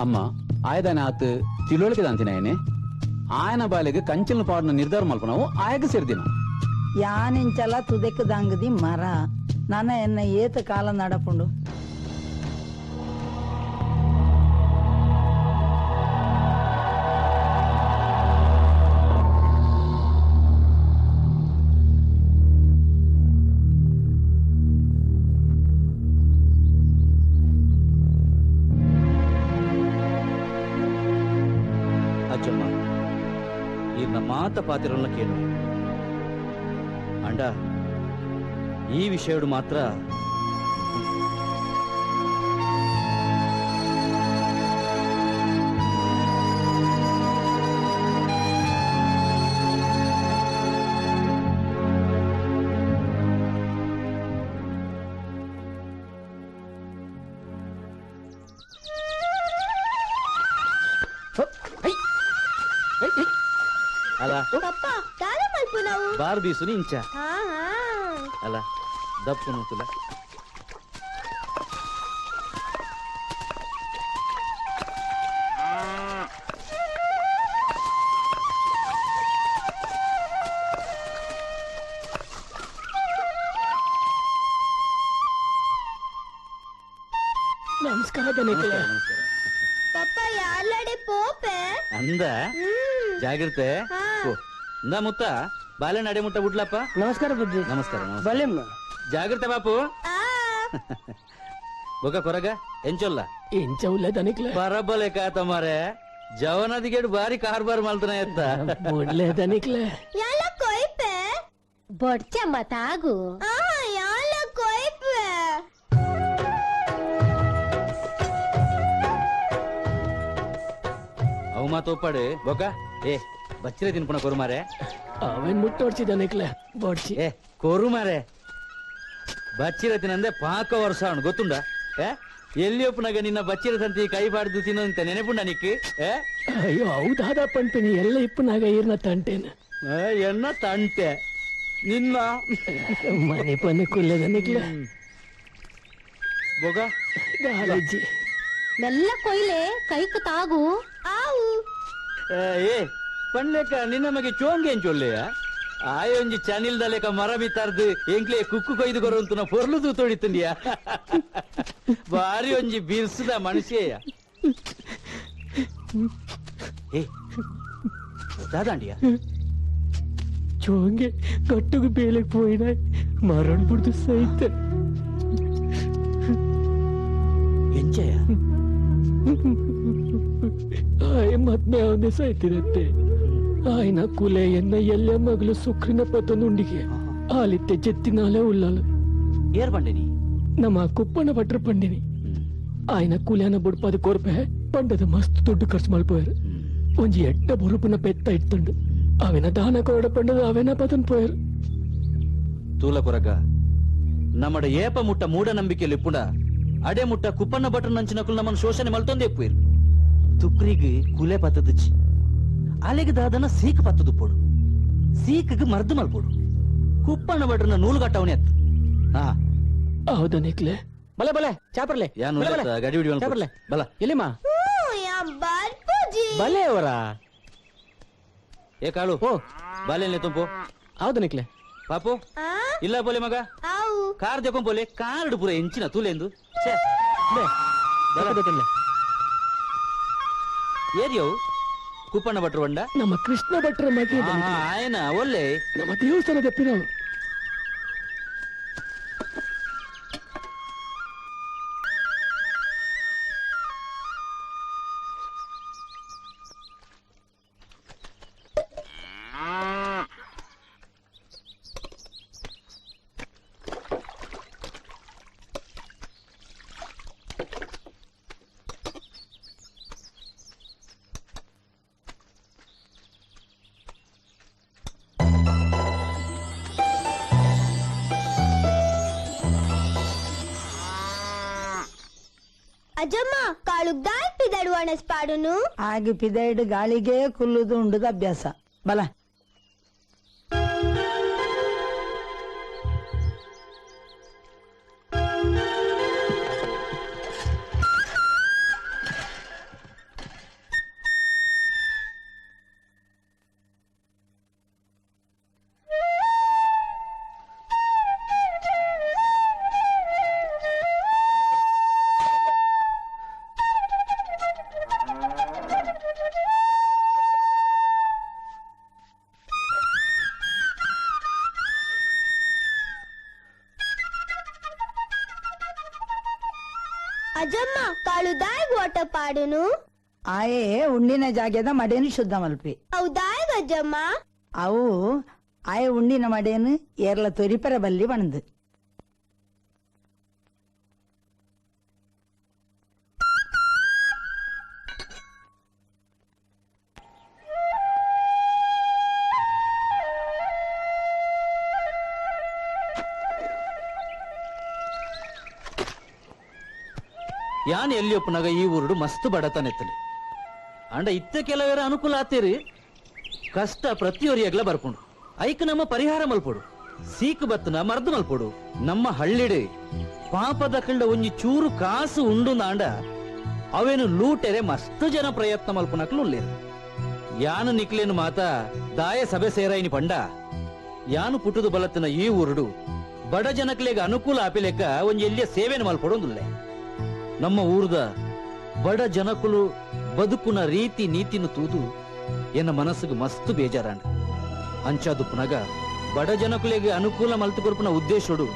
S3: ಅಮ್ಮ ಆಯ್ದಾನೆ ಆತು ತಿಳುವಳಿಕೆ ಅಂತಿನೇನೆ ಆಯನ ಬಾಲೆಗೆ ಕಂಚಿನ ಪಾಡಿನ ನಿರ್ಧಾರ ಮಲ್ಪನವು ಆಯಗ ಸೇರ್ದಿನ
S1: ಯಾನೆಂಚಲ ತುದೆಕ್ ದಾಂಗದಿ ಮರ ನನ್ನ ಎನ್ನ ಏತ ಕಾಲ ನಡಪುಂಡು.
S6: ಅಜ್ಜಮ್ಮ ಈರ್ನ ಮಾತ ಪಾತಿರನ್ನ ಕೇಳು ಅಂಡ ಈ ವಿಷಯಡು ಮಾತ್ರ ಅಲ್ಲ
S5: ಪಪ್ಪ ದಾದ ಮಲ್ಪು ನಾವು
S6: ಬಾರ್ ಬೀಸುನಿ ಇಂಚ
S5: ಹಾ ಹಾ
S6: ಅಲ್ಲ ದಪ್ಪು ತುಲ
S7: ನಮಸ್ಕಾರ ಗಣೇಕಯ್ಯ.
S5: ಪಪ್ಪ ಯಾರ್ಲಡೆ ಪೋಪೆ
S6: ಅಂದ ಜಾಗ್ರತೆ ಇಂದ ಮುತ್ತ ಬಾಲೆ ನಡೆ ಮುಟ್ಟ ಬಿಡ್ಲಪ್ಪ.
S7: ನಮಸ್ಕಾರ ಬುದ್ಧಿ.
S6: ನಮಸ್ಕಾರ ನಮಸ್ಕಾರ.
S7: ಬಲೆಮ್ಮ
S6: ಜಾಗ್ರತೆ ಬಾಪು ಬೊಕ ಕೊರಗ ಎಂಚೊಲ್ಲ
S7: ಎಂಚವುಲ್ಲ ದನಿಕ್ಲೆ
S6: ಪರಬಲೆ ಕಾತ ಮಾರೆ ಜವನದಿಗೆಡು ಬಾರಿ ಕಾರ್ಬಾರ್ ಮಲ್ತನ ಎತ್ತ
S7: ಮುಡ್ಲೆ ದನಿಕ್ಲೆ
S5: ಯಾಲ ಕೊಯ್ಪೆ
S9: ಬೊಡ್ಚಮ್ಮ ತಾಗು
S5: ಆ ಯಾಲ ಕೊಯ್ಪೆ
S6: ಅವು ಮಾತೋಪಾಡು ಬೊಕ ಏ ಬಚ್ಚಿರೆ ತಿನ್ಪುಣ ಕೊರು ಮಾರೆ
S7: ಅವೇನ್ ಮುಟ್ಟೋಡ್ಸಿ ದನಿಕ್ಲೆ ಬೋಡ್ಸಿ
S6: ಏ ಕೊರು ಮಾರೆ ಬಚ್ಚಿರೆ ತಿನ್ನಂದೆ ಪಾಕ ವರ್ಷ ಅವನು ಗೊತ್ತುಂಡ ಏ ಎಲ್ಲಿ ಒಪ್ಪನಾಗ ನಿನ್ನ ಬಚ್ಚಿರ ಸಂತಿ ಕೈ ಬಾಡ್ದು ತಿನ್ನೋಂತ ನೆನಪುಂಡ ನಿಕ್ಕಿ ಏ
S7: ಅಯ್ಯೋ ಹೌದಾದ ಪಂಪಿನಿ ಎಲ್ಲ ಇಪ್ಪನಾಗ ಈರ್ನ ತಂಟೇನ
S6: ಎನ್ನ ತಂಟೆ ನಿನ್ನ
S7: ಮನೆ ಪನೆ ಕುಲ್ಲೆ ದನಿಕ್ಲೆ
S6: ಬೊಗ
S7: ಗಾಲಜ್ಜಿ
S9: ಮೆಲ್ಲ ಕೊಯ್ಲೆ ಕೈಕು ತಾಗು
S5: ಆವು
S6: ಏ ಪಣ್ಲೆಕ್ಕ ನಿನ್ನ ಮಗೆ ಚೋಂಗೆ ಚೊಲ್ಲೆಯ ಆಯೊಂಜಿ ಚನಿಲ್ದಲೆಕ ಮರ ಬಿತ್ತಾರ್ದು ಎಂಕ್ಲೆ ಕುಕ್ಕು ಕೊಯ್ದು ಕೊರಂತುನ ಪೊರ್ಲು ತೂತೊಡಿತಂಡಿಯ ಬಾರಿ ಒಂಜಿ ಬಿರ್ಸದ ಮನುಷ್ಯಯ್ಯ ಏ దాదాండియా
S7: చోంగే గట్టుకు పేలేకపోయినా మరణ్ పుడుతు సైతే
S6: ఎంచయ్య
S7: ಆಯ ಮದ್ಮೆ ಅವನೇ ಸೈತಿರತ್ತೆ ఆయన కులే ఎన్న ఎల్లే మగలు సుక్రిన పతనుండిಗೆ ఆలిತ್ತೆ చెత్తినాలే ఉల్లాలు
S6: ఏర్ పండిని
S7: ನಮ್ಮ ಕುಪ್ಪನ ಭಟ್ರ ಪಂಡಿನಿ ఆయన ಕೂಲಿಯನ ಬುಡ್ 10 ಕೋರ್ಪೆ ಪಂಡದ ಮಸ್ತ್ ದುಡ್ಡು ಖರ್ಚು ಮಲ್ಪೋಯಾರು ಒಂಜಿ ಎಡ್ಡ ಬೊರುಪುನ ಪೆತ್ತ ಇತ್ತುಂಡು ಅವೆನ ದಾನ ಕೊಡ ಪಂಡದ ಅವೆನ ಪತನ್ ಪೋಯಾರು
S6: ತೂಲ ಕೊರಗ ನಮ್ಮಡ ಏಪ ಮುಟ್ಟ ಮೂಢ ನಂಬಿಕೆಯಲ್ಲಿ ಇಪ್ಪುಂಡ ಅಡೆ ಮುಟ್ಟ ಕುಪ್ಪಣ್ಣ ಭಟ್ರ ನಂಚಿನಕುಲು ನಮ್ಮನ್ನು ಶೋಷಣೆ ಮಲ್ತೊಂದು ಎಪ್ಪುಯಿರು ತುಕ್ರಿಗೆ ಕುಲೆ ಪತ್ತದಚ್ಚಿ ಅಲೆಗೆ ದಾದನ ಸೀಕ್ ಪತ್ತದು ಪೋಡು ಸೀಕ್ಗೆ ಮರ್ದು ಮಲ್ಪೋಡು ಕುಪ್ಪಣ್ಣ ಭಟ್ರನ ನೂಲುಗಟ್ಟವನೇ ಅತ್ತ ಹಾ
S7: ಹೌದಾ ನಿಕ್ಲೆ ಬಲೆ ಬಲೆ ಚಾಪರ್ಲೆ
S6: ಯಾನು ಗಡಿ ಬಿಡಿ
S7: ಚಾಪರ್ಲೆ
S6: ಬಲ
S7: ಎಲ್ಲಿಮಾ ಬಲೆ ಅವರ
S6: ಏ ಕಾಳು
S7: ಓ
S6: ಬಾಲೆನೆ ತುಂಬು
S7: ಹೌದಾ ನಿಕ್ಲೆ
S6: ಪಾಪು ಇಲ್ಲ ಬೋಲೆ ಮಗ ಕಾರ್ ಜಕೊಂಡ್ ಬೋಲೆ ಕಾರ್ ಪೂರ ಎಂಚಿನ ತೂಲೆಂದು ಏರಿಯವು ಕುಪ್ಪಣ್ಣ ಭಟ್ರು ಬಂಡ
S7: ನಮ್ಮ ಕೃಷ್ಣ ಭಟ್ರ ಮಗೆ
S6: ಆಯನ ಒಳ್ಳೆ
S7: ನಮ್ಮ ದೇವಸ್ಥಾನದ ಎಪ್ಪಿನವು
S5: ಅಜ್ಜಮ್ಮ ಕಾಳುಗ್ ದಾಯ್ ಪಿದಡು ಅಣಸ್ಪಾಡುನು
S1: ಆಗಿ ಪಿದೈಡ್ ಗಾಳಿಗೆ ಕುಲ್ಲುದು ಉಂಡುದ ಅಭ್ಯಾಸ ಬಲ
S5: ಅಜ್ಜಮ್ಮ ಕಾಳು ದಾಯ್ ಓಟ ಪಾಡುನು
S1: ಆಯೇ ಉಂಡಿನ ಜಾಗದ ಮಡೇನು ಶುದ್ಧ ಮಲ್ಪಿ
S5: ಅವು ದಾಯ್ ಅಜ್ಜಮ್ಮ
S1: ಅವು ಆಯೆ ಉಂಡಿನ ಮಡೇನು ಏರ್ಲ ತೊರಿಪರ ಬಲ್ಲಿ ಬಣದು
S6: ಯಾನ್ ಎಲ್ಲಿ ಒಪ್ಪನಾಗ ಈ ಊರುಡು ಮಸ್ತ್ ಬಡತನೆತ್ತಲಿ ಅಂಡ ಇತ್ತ ಕೆಲವರ ಅನುಕೂಲ ಆತೇರಿ ಕಷ್ಟ ಪ್ರತಿಯೊರಿಯಾಗ್ಲ ಬರ್ಕೊಂಡು ಐಕ್ ನಮ್ಮ ಪರಿಹಾರ ಮಲ್ಪೋಡು ಸೀಕ್ ಬತ್ತನ ಮರ್ದು ಮಲ್ಪೋಡು ನಮ್ಮ ಹಳ್ಳಿಡೆ ಪಾಪದ ಕಂಡ ಒಂಜಿ ಚೂರು ಕಾಸು ಉಂಡು ನಾಂಡ ಅವೇನು ಲೂಟೆರೆ ಮಸ್ತ್ ಜನ ಪ್ರಯತ್ನ ಮಲ್ಪನಕ್ಲು ಉಳ್ಳೇರು ಯಾನು ನಿಕ್ಲೇನು ಮಾತ ದಾಯ ಸಭೆ ಸೇರಾಯಿನಿ ಪಂಡ ಯಾನು ಪುಟ್ಟದು ಬಲತ್ತಿನ ಈ ಊರುಡು ಬಡ ಜನಕ್ಲೆಗ ಅನುಕೂಲ ಆಪಿಲೆಕ್ಕ ಒಂಜಿ ಎಲ್ಲಿಯ ಸೇವೆನ ಮಲ್ಪಡೋಂದುಲ್ಲೆ ನಮ್ಮ ಊರ್ದ ಬಡ ಜನಕುಲು ಬದುಕುನ ರೀತಿ ನೀತಿನು ತೂದು ಎನ್ನ ಮನಸ್ಸಿಗೆ ಮಸ್ತ್ ಬೇಜಾರಾಂಡ ಅಂಚಾದು ಪುನಗ ಬಡ ಜನಕುಲಿಗೆ ಅನುಕೂಲ ಮಲ್ತು ಕೊರ್ಪುನ ಉದ್ದೇಶೋಡು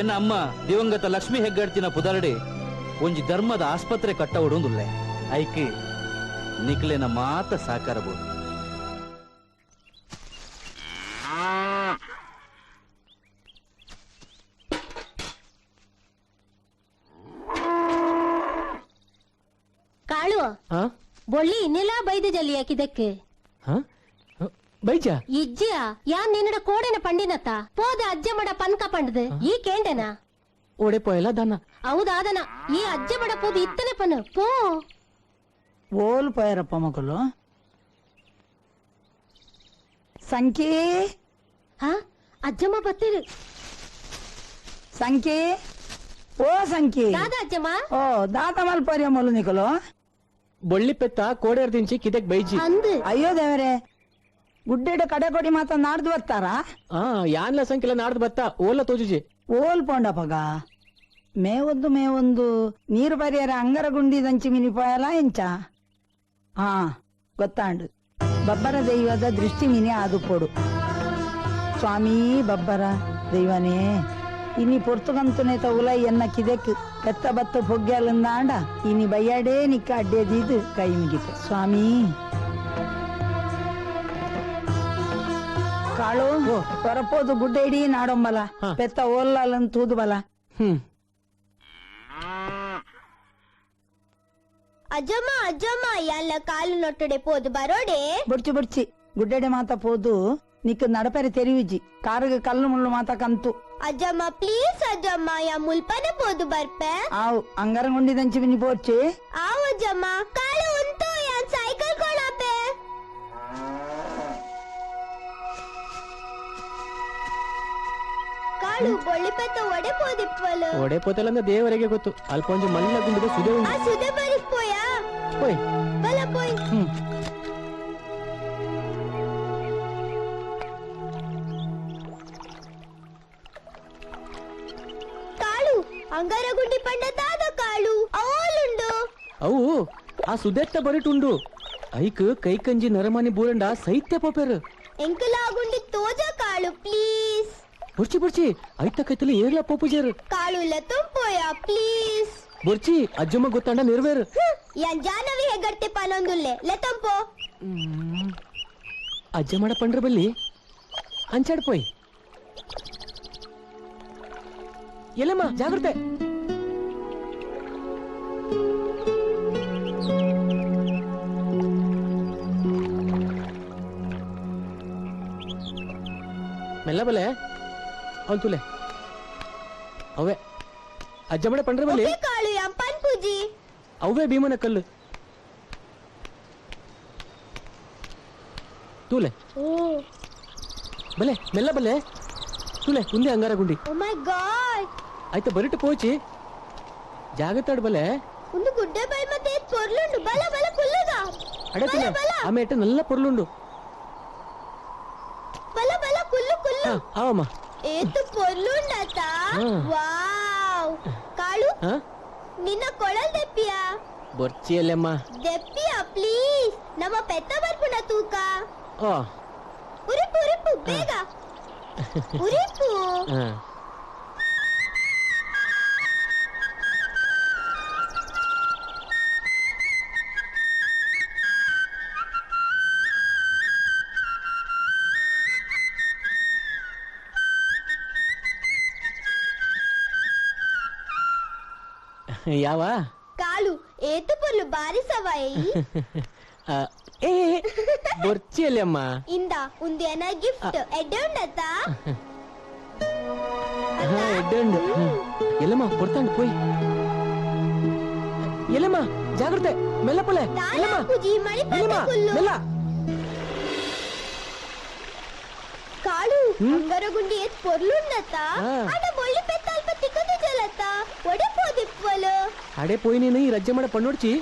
S6: ಎನ್ನ ಅಮ್ಮ ದಿವಂಗತ ಲಕ್ಷ್ಮಿ ಹೆಗ್ಗಾಡ್ತಿನ ಪುದರಡೆ ಒಂಜಿ ಧರ್ಮದ ಆಸ್ಪತ್ರೆ ಕಟ್ಟ ಒಡೊಂದುಲ್ಲೆ ಐಕೆ ನಿಕ್ಲೆನ ಮಾತ ಸಾಕಾರಬಹುದು
S5: ಕಾಳು ಬೊಳ್ಳಿ ಇನ್ನೆಲ್ಲ ಬೈದು ಜಲ್ಲಿ ಹಾಕಿದಕ್ಕೆ
S7: ಬೈಜ
S5: ಇಜ್ಜಿಯ ಯಾನ್ ನಿನ್ನಡ ಕೋಡೆನ ಪಂಡಿನತ್ತ ಪೋದ ಅಜ್ಜ ಮಡ ಪನ್ಕ ಪಂಡದು ಈ ಕೇಂಡೆನ
S7: ಓಡೆ ಪೋಯಲ್ಲ ದನ
S5: ಹೌದಾದನ ಈ ಅಜ್ಜ ಮಡ ಪೋದು ಇತ್ತನೆ ಪನ್ ಪೋ
S1: ಓಲ್ ಪೋಯರಪ್ಪ ಮಕ್ಕಳು ಸಂಖ್ಯೆ
S5: ಹ ಅಜ್ಜಮ್ಮ ಬತ್ತೀರಿ
S1: ಸಂಖ್ಯೆ ಓ ಸಂಖ್ಯೆ
S5: ದಾದ ಅಜ್ಜಮ್ಮ
S1: ಓ ದಾತ ಮಲ್ಪರ್ಯ ಮೊಲು ನಿಕಲು
S7: ಬೊಳ್ಳಿ ಪೆತ್ತ ಕೋಡೇರ್ ದಿಂಚಿ ಕಿದಕ್ ಬೈಜಿ
S5: ಅಂದು
S1: ಅಯ್ಯೋ ದೇವರೇ ಗುಡ್ಡೆಡ ಕಡೆ ಕೊಡಿ ಮಾತ ನಾಡ್ದು ಬರ್ತಾರಾ
S7: ಯಾನ್ಲ ಸಂಖ್ಯೆಲ್ಲ ನಾಡ್ದು ಬತ್ತ ಓಲ್ಲ ತೋಜುಜಿ
S1: ಓಲ್ ಪೋಂಡಪಗ ಮೇವೊಂದು ನೀರು ಪರಿಯರ ಅಂಗರ ಗುಂಡಿ ದಂಚಿ ಮಿನಿಪಾಯಲ ಎಂಚ ಹಾ ಗೊತ್ತಾಂಡು ಬಬ್ಬರ ದೈವದ ದೃಷ್ಟಿ ಮಿನಿ ಆದು ಪೋಡು ಸ್ವಾಮಿ ಬಬ್ಬರ ದೈವನೇ ಇನಿ ಪೊರ್ತುಗಂತುನೇತ ಉಲೈ ಎನ್ನ ಕಿದೆಕ್ ಎತ್ತ ಬತ್ತ ಪೊಗ್ಗ್ಯಾಲಂದಾಂಡ ಇನಿ ಬಯ್ಯಾಡೇ ನಿಕ್ಕ ಅಡ್ಡೇದಿದ್ದು ಕೈ ಮುಗಿತೆ ಸ್ವಾಮಿ ಕಾಳು ಹೊರಪೋದು ಗುಡ್ಡ ಇಡೀ ನಾಡೊಂಬಲ ಪೆತ್ತ ಓಲ್ಲಂತ ತೂದು ಬಲ
S5: ಅಜ್ಜಮ್ಮ ಅಜ್ಜಮ್ಮ ಎಲ್ಲ ಕಾಲು ನೊಟ್ಟಡೆ ಪೋದು ಬರೋಡೆ
S1: ಬುಡ್ಚಿ ಗುಡ್ಡೆಡೆ ಮಾತ ಪೋದು ನಿಕ್ ನಡಪೆರೆ ತೆರಿವಿಜಿ ಕಾರಿಗೆ ಕಲ್ಲು ಮುಳ್ಳು ಮಾತ ಕಂತು
S5: ಅಜ್ಜಮ್ಮ ಪ್ಲೀಸ್ ಅಜ್ಜಮ್ಮ ಯಾ ಮುಲ್ಪನೆ ಪೋದು ಬರ್ಪೆ
S1: ಆವು ಅಂಗರ ಗುಂಡಿ ದಂಚಿ ಮಿನಿ ಪೋರ್ಚಿ
S5: ಆವ್ ಅಜ್ಜಮ್ಮ ಕಾಲು ಉಂಟು ಯಾನ್ ಸೈಕಲ್ ಕೊಳಪೆ ಕಾಳು ಬೊಳ್ಳಿ ಪೆತ್ತ ಒಡೆ ಪೋದಿಪ್ಪಲು
S7: ಒಡೆ ಪೋತಲ್ಲ ದೇವರಿಗೆ ಗೊತ್ತು ಅಲ್ಪ ಒಂಜಿ ಮಲ್ಲ ಗುಂಡಿದ ಸುದೆ
S5: ಆ ಸುದೆ ಬರಿಪ್ಪೋಯಾ
S7: ಹೋಯ್
S5: ಬಲ ಪೋಯ್ ಕಾಳು ಅಂಗಾರ ಗುಂಡಿ ಪಂಡದಾದ ಕಾಳು ಅವೋಲುಂಡು
S7: ಅವು ಆ ಸುದೆತ್ತ ಬರಿಟುಂಡು ಐಕ್ ಕೈಕಂಜಿ ನರಮಾನಿ ಬೂರಂಡ ಸೈತ್ಯ ಪೋಪೆರ್
S5: ಎಂಕಲಾಗುಂಡಿ ತೋಜ ಕಾಳು ಪ್ಲೀಸ್
S7: ಬುರ್ಚಿ ಐತ ಕೈತಲಿ ಏರ್ಲ ಪೋಪುಜೇರ್
S5: ಕಾಳು ಲತುಂಪೋಯಾ ಪ್ಲೀಸ್
S7: ಬುರ್ಚಿ ಅಜ್ಜಮ್ಮ ಗೊತ್ತಾಂಡ ನಿರ್ವೇರ್
S5: ಯಾನ್ ಜಾನವಿ ಹೆಗರ್ತೆ ಪನೊಂದುಲ್ಲೆ ಲತಂಪೋ
S7: ಅಜ್ಜ ಮಾಡ ಪಂಡ್ರ ಬಲ್ಲಿ ಅಂಚಾಡ್ ಪೋಯ್ ಎಲ್ಲಮ್ಮ ಜಾಗ್ರತೆ ಮೆಲ್ಲ ಬಲೆ ಅವನ್ ತುಲೆ ಅವೇ ಅಜ್ಜ ಮಾಡ ಪಂಡ್ರ ಬಲ್ಲಿ
S5: ಕಾಳು ಯಂಪನ್ ಪೂಜಿ
S7: ಅವೇ ಭೀಮನ ಕಲ್ಲು ತೂಲೆ ಬಲೆ ಮೆಲ್ಲ ಬಲೆ ತೂಲೆ ಮುಂದೆ ಅಂಗಾರ ಗುಂಡಿ
S5: ಓ ಮೈ ಗಾಡ್
S7: ಆಯ್ತಾ ಬರಿಟ್ಟು ಪೋಚಿ ಜಾಗತ್ತಾಡ್ ಬಲೆ
S5: ಒಂದು ಗುಡ್ಡೆ ಬೈ ಮತ್ತೆ ಪೊರ್ಲುಂಡು ಬಲ ಬಲ ಕುಲ್ಲುಗ
S7: ಅಡತಿನ ಆಮೆ ಎಟ್ಟ ನಲ್ಲ ಪೊರ್ಲುಂಡು
S5: ಬಲ ಬಲ ಕುಲ್ಲು ಕುಲ್ಲು
S7: ಆವಮ್ಮ
S5: ಏತು ಪೊರ್ಲುಂಡತ ವಾವ್ ಕಾಳು ನಿನ್ನ ಕೊಳಲ್ ದೆಪ್ಪಿಯಾ
S7: ಬೊರ್ಚಿಯಲ್ಲಮ್ಮ
S5: ದೆಪ್ಪಿಯಾ ಪ್ಲೀಸ್ ನಮ್ಮ ಪೆತ್ತ ಬರ್ಪುನ ತೂಕ
S7: ಓ
S5: ಉರಿಪು ಉರಿಪು ಬೇಗ ಉರಿಪು
S7: ಯಾವ
S5: ಕಾಳು ಏತು ಪೊರ್ಲು ಬಾರಿ ಸವಾಯಿ
S7: ಏ ಬೊರ್ಚಿಯಲ್ಲಿ ಅಮ್ಮ
S5: ಇಂದ ಉಂದೇನ ಗಿಫ್ಟ್ ಎಡ್ಡೆ ಉಂಡತ
S7: ಎಡ್ಡೆಂಡು ಎಲ್ಲಮ್ಮ ಕೊಡ್ತಾಂಡು ಪೋಯ್ ಎಲ್ಲಮ್ಮ ಜಾಗ್ರತೆ ಮೆಲ್ಲ ಪೊಲೆ ಎಲ್ಲಮ್ಮ
S5: ಪೂಜಿ ಮಣಿ
S7: ಎಲ್ಲಮ್ಮ
S5: ಕುಲ್ಲು
S7: ಮೆಲ್ಲ
S5: ಕಾಳು ಅಂಗರಗುಂಡಿ ಏತ್ ಪೊರ್ಲುಂಡತ ಅಡ ಬೊಳ್ಳಿ ಪೆತ್ತ ಅಲ್ಪ ತಿಕ್ಕದು ಜಲತ ಒಡೆ ಪೋದಿಪ್ಪಲು
S7: ಅಡೆ ಪೋಯ್ ನೀನು ಈ ರಜ್ಜೆ ಮಾಡ ಪಣ್ಣೋಡ್ಚಿ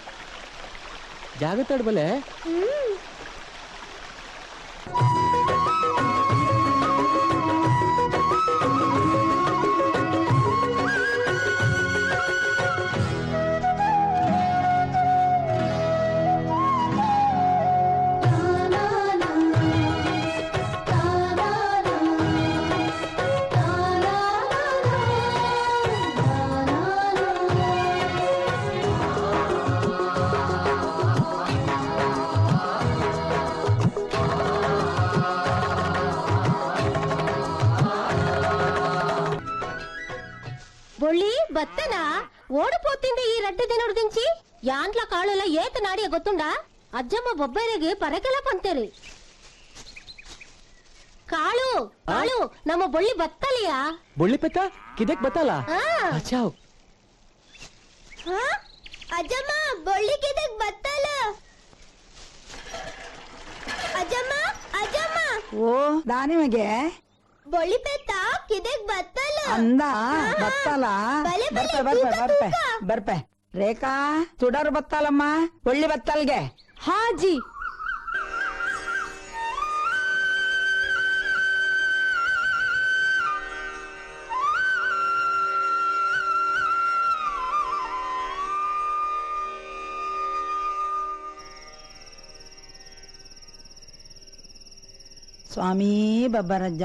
S7: ಜಾಗತ್ತಾಡ್ ಬಲೆ
S9: బొళ్ళి బత్తనా ఓడిపోతుంది ఈ రెడ్డి దినుడు దించి యాంట్ల కాళ్ళలో ఏత నాడియ గొత్తుండా అజ్జమ్మ బొబ్బైరెగి పరకెల పంతేರಿ ಕಾಳು ಕಾಳು ನಮ್ಮ ಬೊಳ್ಳಿ ಬತ್ತಲಿಯಾ
S7: ಬೊಳ್ಳಿ ಪೆತ್ತ ಕಿದಕ್ ಬತ್ತಲ್ಲ ಅಚ್ಚಾವ್
S5: ಅಜ್ಜಮ್ಮ ಬೊಳ್ಳಿ ಕಿದಕ್ ಬತ್ತಲ ಅಜ್ಜಮ್ಮ ಅಜ್ಜಮ್ಮ
S1: ಓ ದಾನಿಮಗೆ
S5: ಬೊಳ್ಳಿ ಪೆತ್ತ ಕಿದಕ್ ಬತ್ತಲ
S1: ಅಂದ ಬತ್ತಲ ಬರ್ಪೆ ರೇಖಾ ಚುಡರು ಬತ್ತಲಮ್ಮ ಒಳ್ಳಿ ಬತ್ತಲ್ಗೆ
S4: ಹಾಜಿ
S1: ಸ್ವಾಮೀ ಬಬ್ಬರಜ್ಜ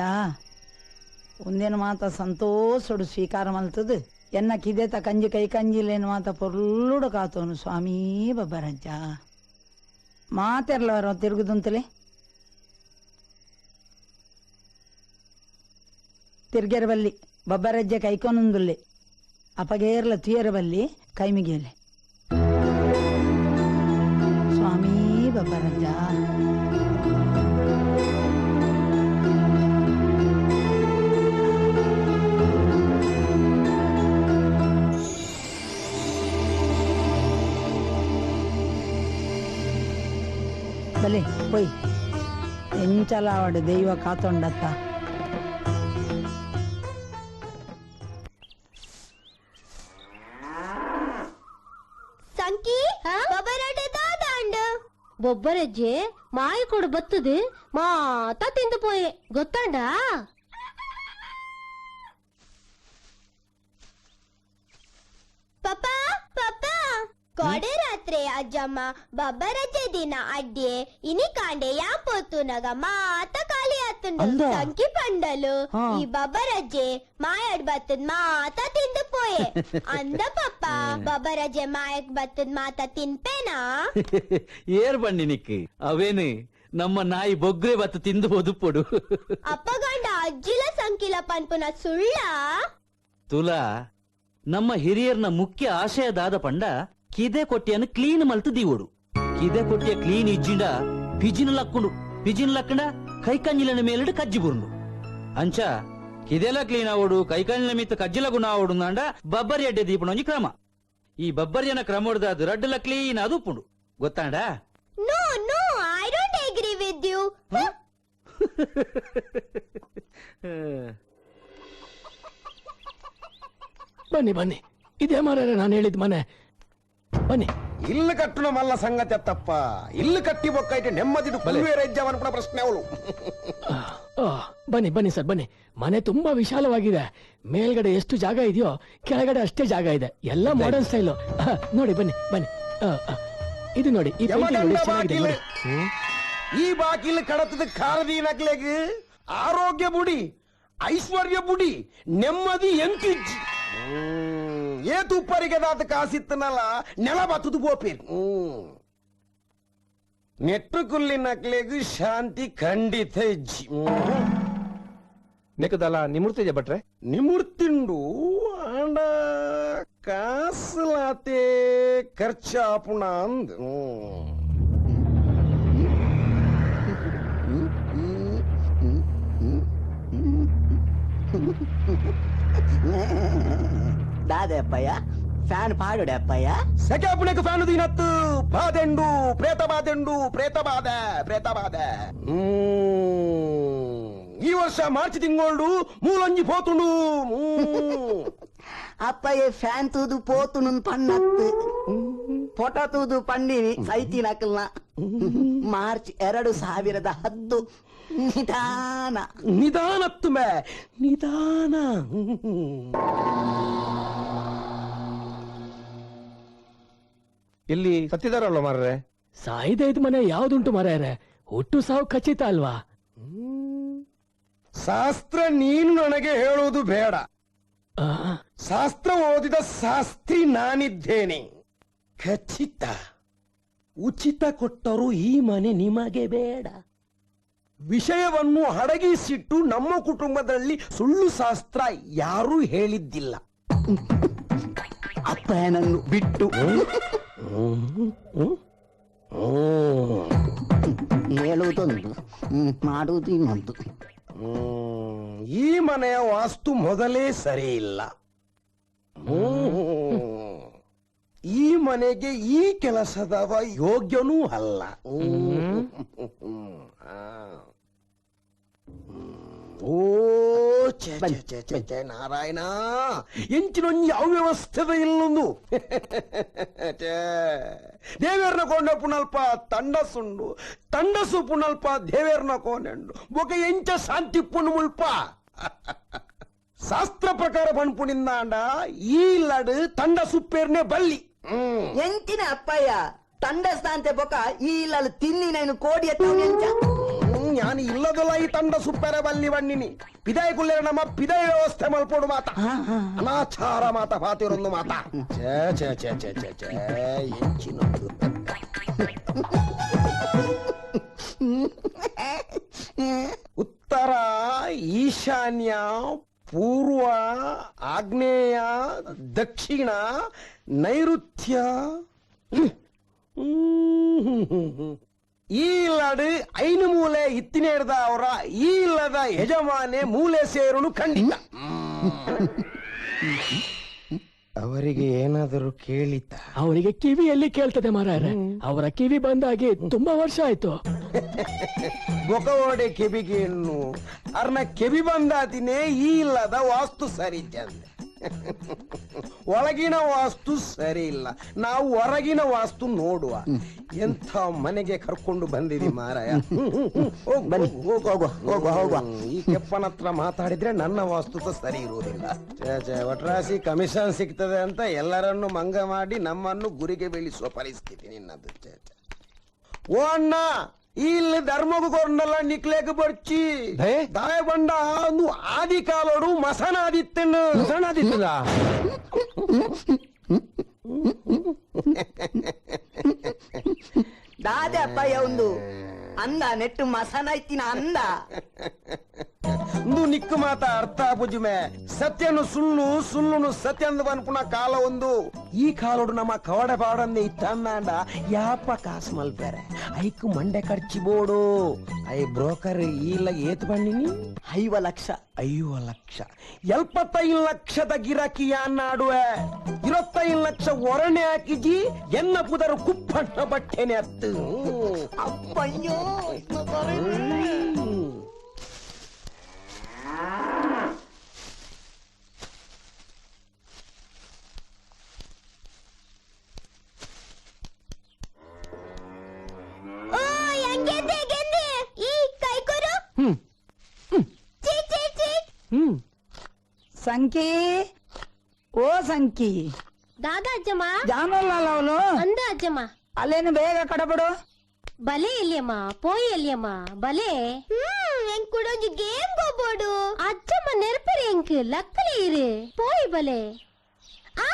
S1: ಒಂದೇನು ಮಾತ ಸಂತೋಷಡು ಸ್ವೀಕಾರ ಮಲ್ತದು ಎನ್ನ ಕಿದೆತ ಕಂಜಿ ಕೈ ಕಂಜಿಲೇನು ಮಾತ ಪೊರ್ಲುಡು ಕಾತೋನು ಸ್ವಾಮೀ ಬಬ್ಬರಜ್ಜ ಮಾತೆರ್ಲವರ ತಿರುಗುದಂತಲೇ ತಿರ್ಗೆರಬಲ್ಲಿ ಬಬ್ಬರಜ್ಜೆ ಕೈಕೊನೊಂದುಲ್ಲೆ ಅಪಗೇರ್ಲ ತುಯರಬಲ್ಲಿ ಕೈಮಿಗೆಲೆ ಸ್ವಾಮೀ ಬಬ್ಬರಜ್ಜ ಬಲೆ ಪೊಯ್ ಎಂಚಲಾವಡು ದೈವ ಕಾತೊಂಡತ್ತ
S5: ಸಂಕಿ ಬೊಬ್ಬರಡ್ಡೆ ದಾದಾಂಡು
S9: బొబ్బరజ్జే మాయకుడు బతుది మాత తిండిపోయే గొత్తండా
S5: ಪಪ್ಪಾ ಪಪ್ಪಾ ಕೊಡೆ ರಾತ್ರಿ ಅಜ್ಜಮ್ಮ ಬಬ್ಬರಜ್ಜೆ ದಿನ ಅಡ್ಡೆ ಇನಿ ಕಾಂಡೆ ಯಾಂಪೋತುನಗ ಮಾತ ಖಾಲಿ ಆತುಂಡು ಸಂಕಿ ಪಂಡಲು ಈ ಬಬ್ಬರಜ್ಜೆ ಮಾಯಡ್ ಬತ್ತದ್ ಮಾತ ತಿಂದು ಪೋಯೆ ಅಂದ ಪಪ್ಪ ಬಬ್ಬರಜ್ಜೆ ಮಾಯಕ್ ಬತ್ತದ್ ಮಾತ ತಿನ್ಪೇನಾ
S6: ಏರ್ ಬಂಡಿ ನಿಕ್ಕಿ ಅವೇನು ನಮ್ಮ ನಾಯಿ ಬೊಗ್ರೆ ಬತ್ತು ತಿಂದು ಒದುಪೊಡು
S5: ಅಪ್ಪಗಂಡ ಅಜ್ಜಿಲ ಸಂಕಿಲ ಪನ್ಪುನ ಸುಳ್ಳ
S6: ತುಲಾ ನಮ್ಮ ಹಿರಿಯರ್ನ ಮುಖ್ಯ ಆಶಯದಾದ ಪಂಡ ಕಿದೆ ಕೊಟ್ಟಿಯನ್ನು ಕ್ಲೀನ್ ಮಲ್ತು ದೀವೋಡು ಕಿದೆ ಕೊಟ್ಟಿಯ ಕ್ಲೀನ್ ಇಜ್ಜಿಂಡ ಪಿಜಿನ ಲಕ್ಕುಂಡು ಪಿಜಿನ ಲಕ್ಕಂಡ ಕೈಕಂಜಿಲನ ಮೇಲಿಡು ಕಜ್ಜಿ ಬುರುಂಡು ಅಂಚ ಕಿದೆಲ ಕ್ಲೀನ್ ಆವೋಡು ಕೈಕಂಜಿಲ ಮಿತ್ತ ಕಜ್ಜಿಲ ಗುಣ ಆವೋಡು ಅಂಡ ಬಬ್ಬರಿ ಅಡ್ಡೆ ದೀಪಣೊಂಜಿ ಕ್ರಮ ಈ ಬಬ್ಬರಿಯನ ಕ್ರಮ ಹೊಡೆದ ರಡ್ಡಲ ಕ್ಲೀನ್ ಅದು ಉಪ್ಪುಂಡು ಗೊತ್ತಾಂಡ
S5: no no I don't agree with you
S7: ಬನ್ನಿ ಬನ್ನಿ ಇದೇ ಮಾರ್ರೆ ನಾನು ಹೇಳಿದ ಮನೆ ಬನ್ನಿ
S8: ಇಲ್ಲು ಕಟ್ಟುನ ಮಲ್ಲ ಸಂಗತಿ ಅತ್ತಪ್ಪ ಇಲ್ಲು ಕಟ್ಟಿ ಬೊಕ್ಕೈತೆ ನೆಮ್ಮದಿಡು ಕುಲ್ವೇರಜ್ಜವನ್ಪುಣ ಪ್ರಶ್ನೆ ಅವಳು
S7: ಬನ್ನಿ ಬನ್ನಿ ಸರ್ ಬನ್ನಿ ಮನೆ ತುಂಬಾ ವಿಶಾಲವಾಗಿದೆ ಮೇಲ್ಗಡೆ ಎಷ್ಟು ಜಾಗ ಇದೆಯೋ ಕೆಳಗಡೆ ಅಷ್ಟೇ ಜಾಗ ಇದೆ ಎಲ್ಲ ಮಾಡರ್ನ್ ಸ್ಟೈಲು ನೋಡಿ ಬನ್ನಿ ಬನ್ನಿ ಇದು ನೋಡಿ ಈ painting ನೋಡಿ, ಚೆನ್ನಾಗಿದೆ ನೋಡಿ.
S8: ಈ ಬಾಕಿಲ್ ಕಡತದ ಖಾರದಿ ನಕ್ಲೆಗ್ ಆರೋಗ್ಯ ಬುಡಿ ಐಶ್ವರ್ಯ ಬುಡಿ ನೆಮ್ಮದಿ ಎಂಕಿಜ್ಜಿ ಏತು ಉಪ್ಪರಿಗೆ ದಾತ ಕಾಸಿತ್ತನಲ್ಲ ನೆಲ ಬತ್ತದು ಬೋಪೇರು ನೆಟ್ಟುಕುಲ್ಲಿ ನಕ್ಲೆಗ್ ಶಾಂತಿ ಖಂಡಿತ ಇಜ್ಜಿ
S10: ನೆಕ್ಕದಲ್ಲ ನಿಮೃತಿಜೆ ಭಟ್ರೆ
S8: ನಿಮುರ್ತಿಂಡು ಆಂಡ ಕಾಸಲಾತೆ ಖರ್ಚಾಪುಣ ಅಂದ್
S11: ದಾದೆ ಅಪ್ಪಯ್ಯ ಫ್ಯಾನ್ ಪಾಡುಡೆ ಅಪ್ಪಯ್ಯ
S8: ಸೆಕೆಪುಣಕ್ಕೆ ಫ್ಯಾನು ದಿನತ್ತು ಬಾದೆಂಡು ಪ್ರೇತ ಬಾದೆಂಡು ಪ್ರೇತ ಬಾದ ಈ ವರ್ಷ ಮಾರ್ಚ್ ತಿಂಗಳು ಮೂಲಂಜಿ ಪೋತುಂಡು
S11: ಅಪ್ಪಯ್ಯ ಫ್ಯಾನ್ ತೂದು ಪೋತುನು ಪಣ್ಣತ್ತು ಪೊಟ ತೂದು ಪಂಡಿನಿ ಸೈತಿನಕಲ್ನ ಮಾರ್ಚ್ 2010 ನಿಧಾನ
S8: ನಿಧಾನತ್ತು ಮೇ ನಿಧಾನ
S10: ಇಲ್ಲಿ ಸತ್ತಿದಾರಲ್ಲ ಮಾರ್ರೆ
S7: ಸಾಯ್ದೈದ್ ಮನೆ ಯಾವ್ದುಂಟು ಮಾರ್ರೆ ಹುಟ್ಟು ಸಾವು ಖಚಿತ ಅಲ್ವಾ
S8: ಶಾಸ್ತ್ರ ನೀನು ನನಗೆ ಹೇಳುವುದು ಬೇಡ
S7: ಆ,
S8: ಶಾಸ್ತ್ರ ಓದಿದ ಶಾಸ್ತ್ರಿ ನಾನಿದ್ದೇನೆ ಖಚಿತ ಉಚಿತ ಕೊಟ್ಟರು ಈ ಮನೆ ನಿಮಗೆ ಬೇಡ ವಿಷಯವನ್ನು ಅಡಗಿಸಿಟ್ಟು ನಮ್ಮ ಕುಟುಂಬದಲ್ಲಿ ಸುಳ್ಳು ಶಾಸ್ತ್ರ ಯಾರೂ ಹೇಳಿದ್ದಿಲ್ಲ
S11: ಅಪ್ಪಯ್ಯನನ್ನು ಬಿಟ್ಟು ಹೇಳುವುದೊಂದು ಮಾಡುವುದು ಇನ್ನೊಂದು
S8: ಈ ಮನೆಯ ವಾಸ್ತು ಮೊದಲೇ ಸರಿ ಇಲ್ಲ ಈ ಮನೆಗೆ ಈ ಕೆಲಸದವ ಯೋಗ್ಯನೂ ಅಲ್ಲ ಓ ಛೆ, ಛೆ, ಛೆ, ಛೆ, ಛೆ, ನಾರಾಯಣ ಎಂಚಿನೊಂದು ಯಾವ ವ್ಯವಸ್ಥೆದ ಇಲ್ಲೊಂದು ದೇವೇರ್ನ ಕೊಂಡ ಪುನಲ್ಪ ತಂಡಸುಂಡು ತಂಡಸು ಪುನಲ್ಪ ದೇವೇರ್ನ ಕೋನೆಂಡು ಬೊಕ ಎಂಚ ಶಾಂತಿ ಪುಣ್ ಮುಲ್ಪ ಶಾಸ್ತ್ರ ಪ್ರಕಾರ ಬಣ್ಪುಣಿಂದಾಂಡ ಈ ಲಡ್ ತಂಡ ಸುಪ್ಪೇರ್ನೆ ಬಲ್ಲಿ
S11: ಎಂಚಿನ ಅಪ್ಪಯ್ಯ ತಂಡಸ್ತಾಂತೆ ಬೊಕ ಈ ಇಲ್ಲಲು ತಿನ್ನಿ ನಾನು ಕೋಡಿ ಎತ್ತ ಎಂಚ
S8: ഞാൻ ಇಲ್ಲದಲ್ಲ ಈ ತಂಡ ಸುಪ್ಪೆರ ಬಲ್ಲಿ ಬಣ್ಣಿನಿ ಪಿದಾಯ ಕುಲ್ಲೇರ ನಮ್ಮ ಪಿದಾಯ ವ್ಯವಸ್ಥೆ ಮಲ್ಪೋಡು ಮಾತ ಅನಾಚಾರ ಮಾತ ಪಾತಿರೊಂದು ಮಾತ ಛೇ ಛೇ ಛೇ ಛೇ ಛೇ ಛೇ ಎಂಚಿನೊಂದು ಉತ್ತರ ಈಶಾನ್ಯ ಪೂರ್ವ ಆಗ್ನೇಯ ದಕ್ಷಿಣ ನೈಋತ್ಯ ಈ ಇಲ್ಲಡು ಐನು ಮೂಲೆ ಇತ್ತಿನೇರ್ದ ಅವರ ಈ ಇಲ್ಲದ ಯಜಮಾನೆ ಮೂಲೆ ಸೇರುನು ಖಂಡಿತ ಅವರಿಗೆ ಏನಾದರೂ ಕೇಳಿತ
S7: ಅವರಿಗೆ ಕಿವಿಯಲ್ಲಿ ಕೇಳ್ತದೆ ಮಾರಾಯರೆ ಅವರ ಕಿವಿ ಬಂದಾಗಿ ತುಂಬಾ ವರ್ಷ ಆಯ್ತು
S8: ಬೊಕವೋಡೆ ಕೆಬಿಗೆ ಹೆಣ್ಣು ಅರ್ನ ಕೆಬಿ ಬಂದಾತಿನೇ ಈ ಇಲ್ಲದ ವಾಸ್ತು ಸರಿ ಚಂದ ಒಳಗಿನ ವಾಸ್ತು ಸರಿ ಇಲ್ಲ ನಾವು ಹೊರಗಿನ ವಾಸ್ತು ನೋಡುವ ಎಂಥ ಮನೆಗೆ ಕರ್ಕೊಂಡು ಬಂದಿದಿ ಮಾರಾಯ
S11: ಬನ್ನಿ ಹೋಗುವ ಹೋಗುವ ಹೋಗುವ
S8: ಈ ಕೆಪ್ಪನ ಹತ್ರ ಮಾತಾಡಿದ್ರೆ ನನ್ನ ವಾಸ್ತು ಸರಿ ಇರುವುದಿಲ್ಲ ಒಟ್ರಾಸಿ ಕಮಿಷನ್ ಸಿಗ್ತದೆ ಅಂತ ಎಲ್ಲರನ್ನು ಮಂಗ ಮಾಡಿ ನಮ್ಮನ್ನು ಗುರಿಗೆ ಬೀಳಿಸುವ ಪರಿಸ್ಥಿತಿ ನಿನ್ನದು ಓ ಅಣ್ಣ ಇಲ್ಲಿ ಧರ್ಮಗೂ ಕೊಂಡಲ್ಲ ನಿಕ್ಲೇಕ್ ಬರ್ಚಿ ದಾಯ ಬಂಡ ಒಂದು ಆದಿ ಕಾಲೋಡು ಮಸನಾದಿತ್ತನ್ನು
S10: ಮಸನಾದಿತ್ತದ
S11: ದಾದೆ ಅಪ್ಪಯ್ಯ ಒಂದು ಅಂದ ನೆಟ್ಟು ಮಸನ ಇತ್ತಿನ ಅಂದ
S8: ಒಂದು ನಿಕ್ಕು ಮಾತ ಅರ್ಥ ಬುಜುಮೆ ಸತ್ಯನು ಸುಳ್ಳು ಸುಳ್ಳುನು ಸತ್ಯ ಅಂದು ಬನ್ಪುನ ಕಾಲ ಒಂದು ಈ ಕಾಲೋಡು ನಮ್ಮ ಕವಡ ಪಾಡಂದೆ ಇತ್ತಂದಾಂಡ ಯಾಪ ಕಾಸು ಮಲ್ಪೇರೆ ಐಕು ಮಂಡೆ ಖರ್ಚಿ ಬೋಡು ಐ ಬ್ರೋಕರ್ ಇಲ್ಲ ಏತ್ ಬಣ್ಣಿನಿ
S11: 5 ಲಕ್ಷ
S8: 5 ಲಕ್ಷ 75 ಲಕ್ಷದ ಗಿರಾಕಿ ನಾಡುವೆ 25 ಲಕ್ಷ ಒರಣೆ ಹಾಕಿಜಿ ಎನ್ನ ಪುದರು ಕುಪ್ಪಣ್ಣ ಬಟ್ಟೆನೆ ಅತ್ತು
S11: ಅಪ್ಪಯ್ಯೋ
S1: ಸಂಕಿ ಓ ಸಂಕಿ
S9: ದಾದಾ ಅಜ್ಜಮ್ಮ
S1: ಜಾನಲ್ಲ
S9: ಅಂದ ಅಜ್ಜಮ್ಮ
S1: ಅಲ್ಲೇನು ಬೇಗ ಕಡಬಿಡು
S9: ಬಲೆ ಎಲ್ಲಿಯಮ್ಮ ಪೋಯಿ ಎಲ್ಲಿಯಮ್ಮ ಬಲೆ
S5: ಹೆಂಗ್ ಕೊಡೋದು ಗೇಮ್ ಗೋಬೋಡು
S9: ಅಜ್ಜಮ್ಮ ನೆನಪರಿ ಎಂಕ್ ಲಕ್ಕಲಿ ಇರು ಪೋಯಿ ಬಲೆ ಆ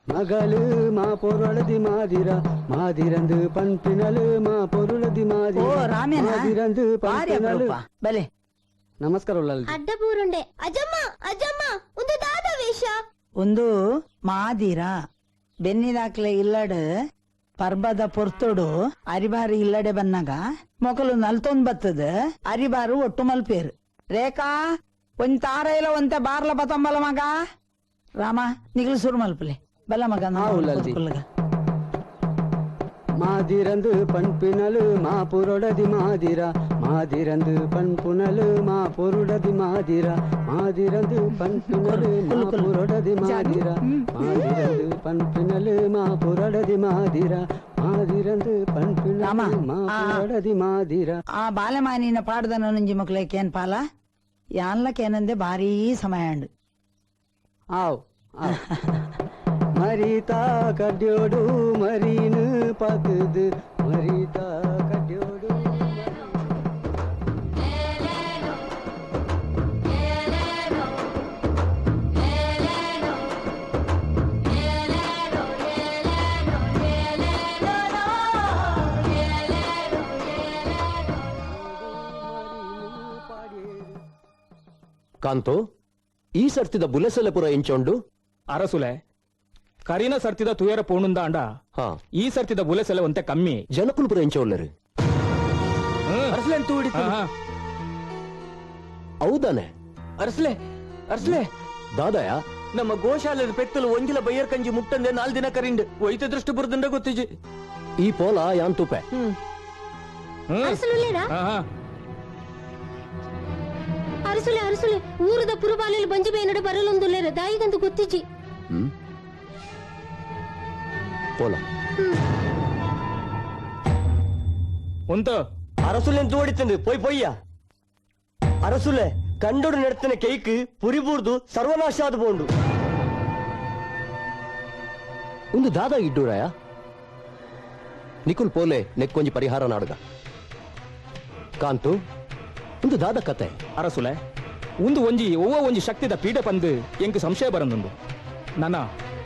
S12: மகளு மா பொருளதி மாதிர மாதிரந்து பண்பினலு மா பொருளதி
S1: ಓ
S12: மாதிர
S1: ರಾಮೇನ
S12: மாதிரந்து
S1: ಭಾರಿ
S12: ಪಂಪಿನಲು
S1: ಅಪರೂಪ ಬಲೆ
S12: ನಮಸ್ಕಾರ ಉಳ್ಳಲ್ದಿ
S5: ಅಡ್ಡ ಬೂರುಂಡೆ ಅಜ್ಜಮ್ಮ ಅಜ್ಜಮ್ಮ ಒಂದು ದಾದ ವೇಷ
S1: ಒಂದು ಮಾದಿರ ಬೆನ್ನಿದಾಕ್ಲೆ ಇಲ್ಲಡ್ ಪರ್ಬದ ಪೊರ್ತೊಡು ಅರಿಬಾರಿ ಇಲ್ಲಡೆ ಬನ್ನಾಗ ಮೊಕಲು ನಲ್ತೊಂದ್ ಬತ್ತದ ಅರಿಬಾರು ಒಟ್ಟು ಮಲ್ಪೇರು ರೇಖಾ ಒಂದ್ ತಾರ ಇಲ್ಲ ಒಂತೆ ಬಾರ್ಲ ಬತ್ತಂಬಲ ಮಗ ರಾಮ ನಿಗ್ಲು ಸುರು ಮಲ್ಪಲೆ ಬಲ್ಲ ಮಗ
S12: ಉಳ್ಳಲ್ದಿ. மாதிரந்து பண்பினலு மா பொருளதி மாதிர மாதிரந்து பண்புனலு மா பொருளதி மாதிர மாதிரந்து பண்பினலு மா பொருளதி மாதிர மாதிரந்து பண்பினலு மா பொருளதி மாதிர மாதிரந்து
S1: ರಾಮ
S12: பண்பினலு மா பொருளதி மாதிர
S1: ಆ ಬಾಲೆಮಾನಿನ ಪಾಡ್ದನ ನಂಜಿ ಮಕ್ಳೇಕೇನ್ ಪಾಲ ಯಾನ್ಲಕೇನಂದೆ ಭಾರೀ ಸಮಯ ಅಂಡು
S12: ಆವ್ ಮರಿತಾ ಕಡ್ಯೋಡು ಮರೀನು ಪಕ್ಕದು ಮರಿತಾ ಕಡ್ಯೋಡು
S10: ಕಾಂತು ಈ ಸರ್ತಿದ ಬುಲೆಸೆಲೆಪುರ ಎಂಚೊಂಡು
S13: ಅರಸುಲೆ ಕರಿನ ಸರ್ತಿದ ತುಯರ ಪೋಣುಂದ ಅಂಡ
S10: ಹಾ
S13: ಈ ಸರ್ತಿದ ಬುಲೆಸೆಲೆ ಒಂತೆ ಕಮ್ಮಿ
S10: ಜನಕುಲ್ಪುರ ಎಂಚೊಳ್ಳರು
S12: ಅರಸಲೇನ್ ತೂಡಿತು
S10: ಹೌದಾನೆ
S12: ಅರಸಲೆ ಅರಸಲೆ
S10: ದಾದಾಯ
S12: ನಮ್ಮ ಗೋಶಾಲೆದ ಪೆತ್ತಲು ಒಂಜಿಲ ಬಯ್ಯರ್ ಕಂಜಿ ಮುಟ್ಟಂದೆ 4 ದಿನ ಕರಿಂಡ್ ವೈದ್ಯ ದೃಷ್ಟಿ ಬುರ್ದಂಡ ಗೊತ್ತಿಜಿ
S10: ಈ ಪೋಲ ಯಾನ್ ತೂಪೆ
S9: ಅರಸುಲೇನಾ ಅರಸುಲೆ ಅರಸುಲೆ ಊರದ ಪುರಬಾಲೆಯಲ್ಲಿ ಬಂಜಿ ಬೇನಡೆ ಬರಲೊಂದುಲ್ಲೇರ ದಾಯಿಗಂದು ಗೊತ್ತಿಜಿ
S10: ಪೋಲ
S13: ಒಂತ
S12: அரசுல ஓடித்தந்து போய் பொய்யா அரசுல கண்டோடு நடத்தின கேக்கு புரிபூರ್ದು ಸರ್ವನಾಶ ಆದ ಬೋಂಡು
S10: ಒಂದು ದಾದ ಇಡ್ಡೂರಾಯ ನಿಕುಲ್ ಪೋಲೆ ನೆಕ್ಕೊಂಜಿ ಪರಿಹಾರ ನಾಡುಗ ಕಾಂತು ಒಂದು ದಾದ ಕತೆ
S13: ಅರಸುಲೆ ಒಂದು ಒಂಜಿ ಶಕ್ತಿದ ಪೀಠ ಪಂದು ಎಂಕ್ ಸಂಶಯ ಬರಂದುಂಡು ನನ್ನ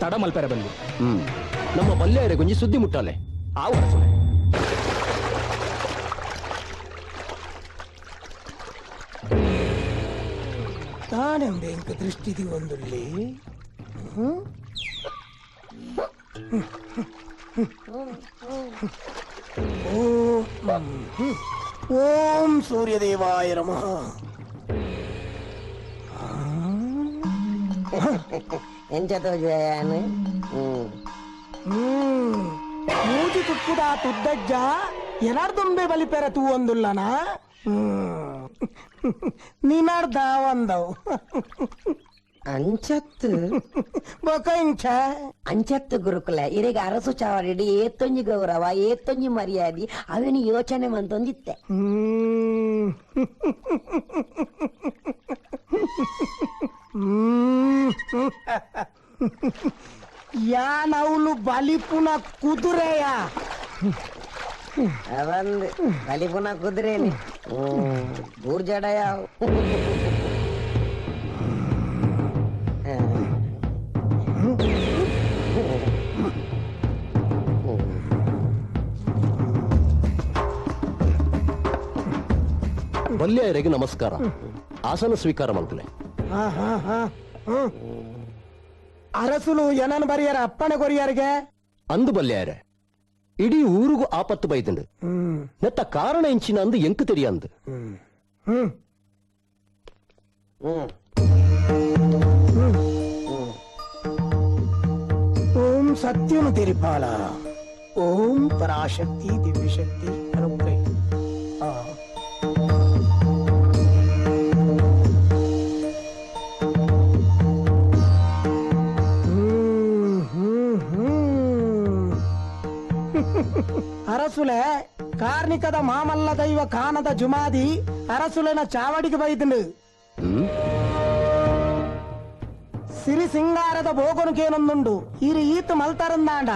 S13: ತಡ ಮಲ್ಪೆರ ಬಲ್ಲಿ
S10: ನಮ್ಮ ಬಲ್ಲೆಯರೆಗೊಂಜಿ ಸುದ್ದಿ ಮುಟ್ಟಾಲೆ
S13: ಆವು ಅರಸುಲೆ
S8: ತಾನೆಂಬ ಎಂಕ ದೃಷ್ಟಿದಿ ಒಂದುಲ್ಲಿ ಓಂ ಸೂರ್ಯದೇವಾಯ ನಮಃ.
S11: ಎಂಚತೋ ಜಯಾನು
S8: ಮೂಜಿ ತುಕ್ಕುದ ತುದ್ದಜ್ಜ ಎನಾರ್ದೊಂಬೆ ಬಲಿಪೆರ ತೂ ಒಂದುಲ್ಲನಾ ನಿನಾರ್ದ ಒಂದವು
S11: ಅಂಚತ್ತು
S8: ಬೊಕ ಇಂಚ
S11: ಅಂಚತ್ತು ಗುರುಕುಲ ಇರೆಗ ಅರಸು ಚಾವಡಿ ಏತ್ತೊಂಜಿ ಗೌರವ ಏತ್ತೊಂಜಿ ಮರ್ಯಾದಿ ಅವೇನು ಯೋಚನೆ ಮಂತೊಂದಿತ್ತೆ
S8: ಯಾನವಳು ಬಲಿಪುನ ಕುದುರೆಯ
S11: ಅವಂದು ಬಲಿಪುನ ಕುದುರೆನಿ ಊರ್ಜಡ ಯಾವ
S10: ಬಲ್ಲೆಯರೆಗೆ ನಮಸ್ಕಾರ ಆಸನ ಸ್ವೀಕಾರ ಮಾಡ್ತಲೆ
S8: ಅರಸುಲು ಏನನ್ ಬರಿಯಾರ ಅಪ್ಪಣೆ ಕೊರಿಯಾರಿಗೆ
S10: ಅಂದು ಬಲ್ಲೆಯರೆ ಇಡೀ ಊರಿಗೂ ಆಪತ್ತು ಬೈತಂಡು ನೆತ್ತ ಕಾರಣ ಇಂಚಿನ ಅಂದು ಎಂಕು ತೆರಿಯಂದು
S8: ಓಂ ಸತ್ಯನು ತಿರಿಪಾಲ ಓಂ ಪರಾಶಕ್ತಿ ದಿವ್ಯಶಕ್ತಿ ಅನುಗ್ರಹ ಅರಸುಲೆ ಕಾರ್ಣಿಕದ ಮಾಮಲ್ಲ ದೈವ ಕಾನದ ಜುಮಾದಿ ಅರಸುಲೆನ ಚಾವಡಿಗೆ ಬೈದಂಡು ಸಿರಿ ಸಿಂಗಾರದ ಬೋಗನುಕೇನೊಂದುಂಡು ಇರಿ ಈತ್ ಮಲ್ತಾರಂದಾಂಡ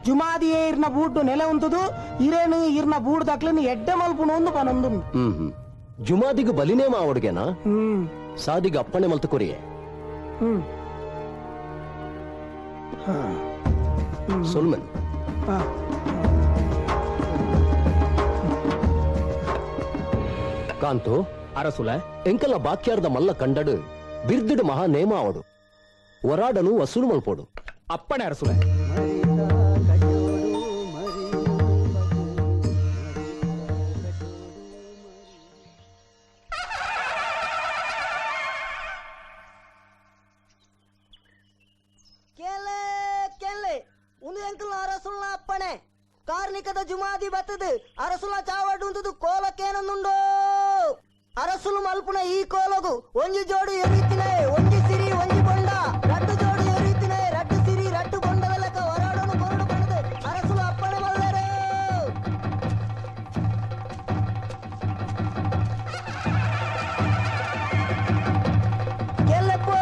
S8: ಜುಮಾದಿಯೇ ಇರ್ನ ಬೂಟು ನೆಲೆ ಉಂಟುದು ಇರೇನು ಇರ್ನ ಬೂಡ್ ದಕ್ಲಿನ ಎಡ್ಡೆ ಮಲ್ಪುನು ಒಂದು ಪನೊಂದು
S10: ಜುಮಾದಿಗೆ ಬಲಿನೇ ಮಾವಡ್ಗೆನಾ ಸಾದಿಗೆ ಅಪ್ಪಣೆ ಮಲ್ತು ಕೊರಿಯೆ ಸೊಲ್ಮನ್ ಕಾಂತು
S13: ಅರಸುಲ
S10: ಎಂಕಲ್ಲ ಬಾಕ್ಯಾರ್ದ ಮಲ್ಲ ಕಂಡಡು ಬಿರ್ದಿಡು ಮಹಾ ನೇಮ ಅವಡು ಒರಾಡನು ವಸೂಲು ಮಲ್ಪೋಡು
S13: ಅಪ್ಪಣೆ ಅರಸುಲ
S11: ಅರಸುಲ ಅಪ್ಪಣೆ ಕಾರ್ಣಿಕದ ಜುಮಾದಿ ಬತ್ತದು ಅರಸುಲ ಚಾವಡು ಉಂಟದು ಕೋಲಕ್ಕೇನೊಂದುಂಡು ಅರಸುಲು ಮಲ್ಪುನ ಈ ಕೋಲಗು ಒಂಜಿ ಜೋಡು ಎರಿತಿನ ಒಂಜಿ ಸಿರಿ ಒಂಜಿ ಬೊಂಡ ರಡ್ಡು ಜೋಡು ಎರಿತಿನ ರಡ್ಡು ಸಿರಿ ರಡ್ಡು ಬೊಂಡದ ಲೆಕ್ಕ ಹೊರಾಡೋನು ಬೊರಡು ಬಣ್ಣದು ಅರಸುಲು ಅಪ್ಪಣೆ ಮಲ್ದರು ಕೆಲ್ಲೆಪ್ಪೋ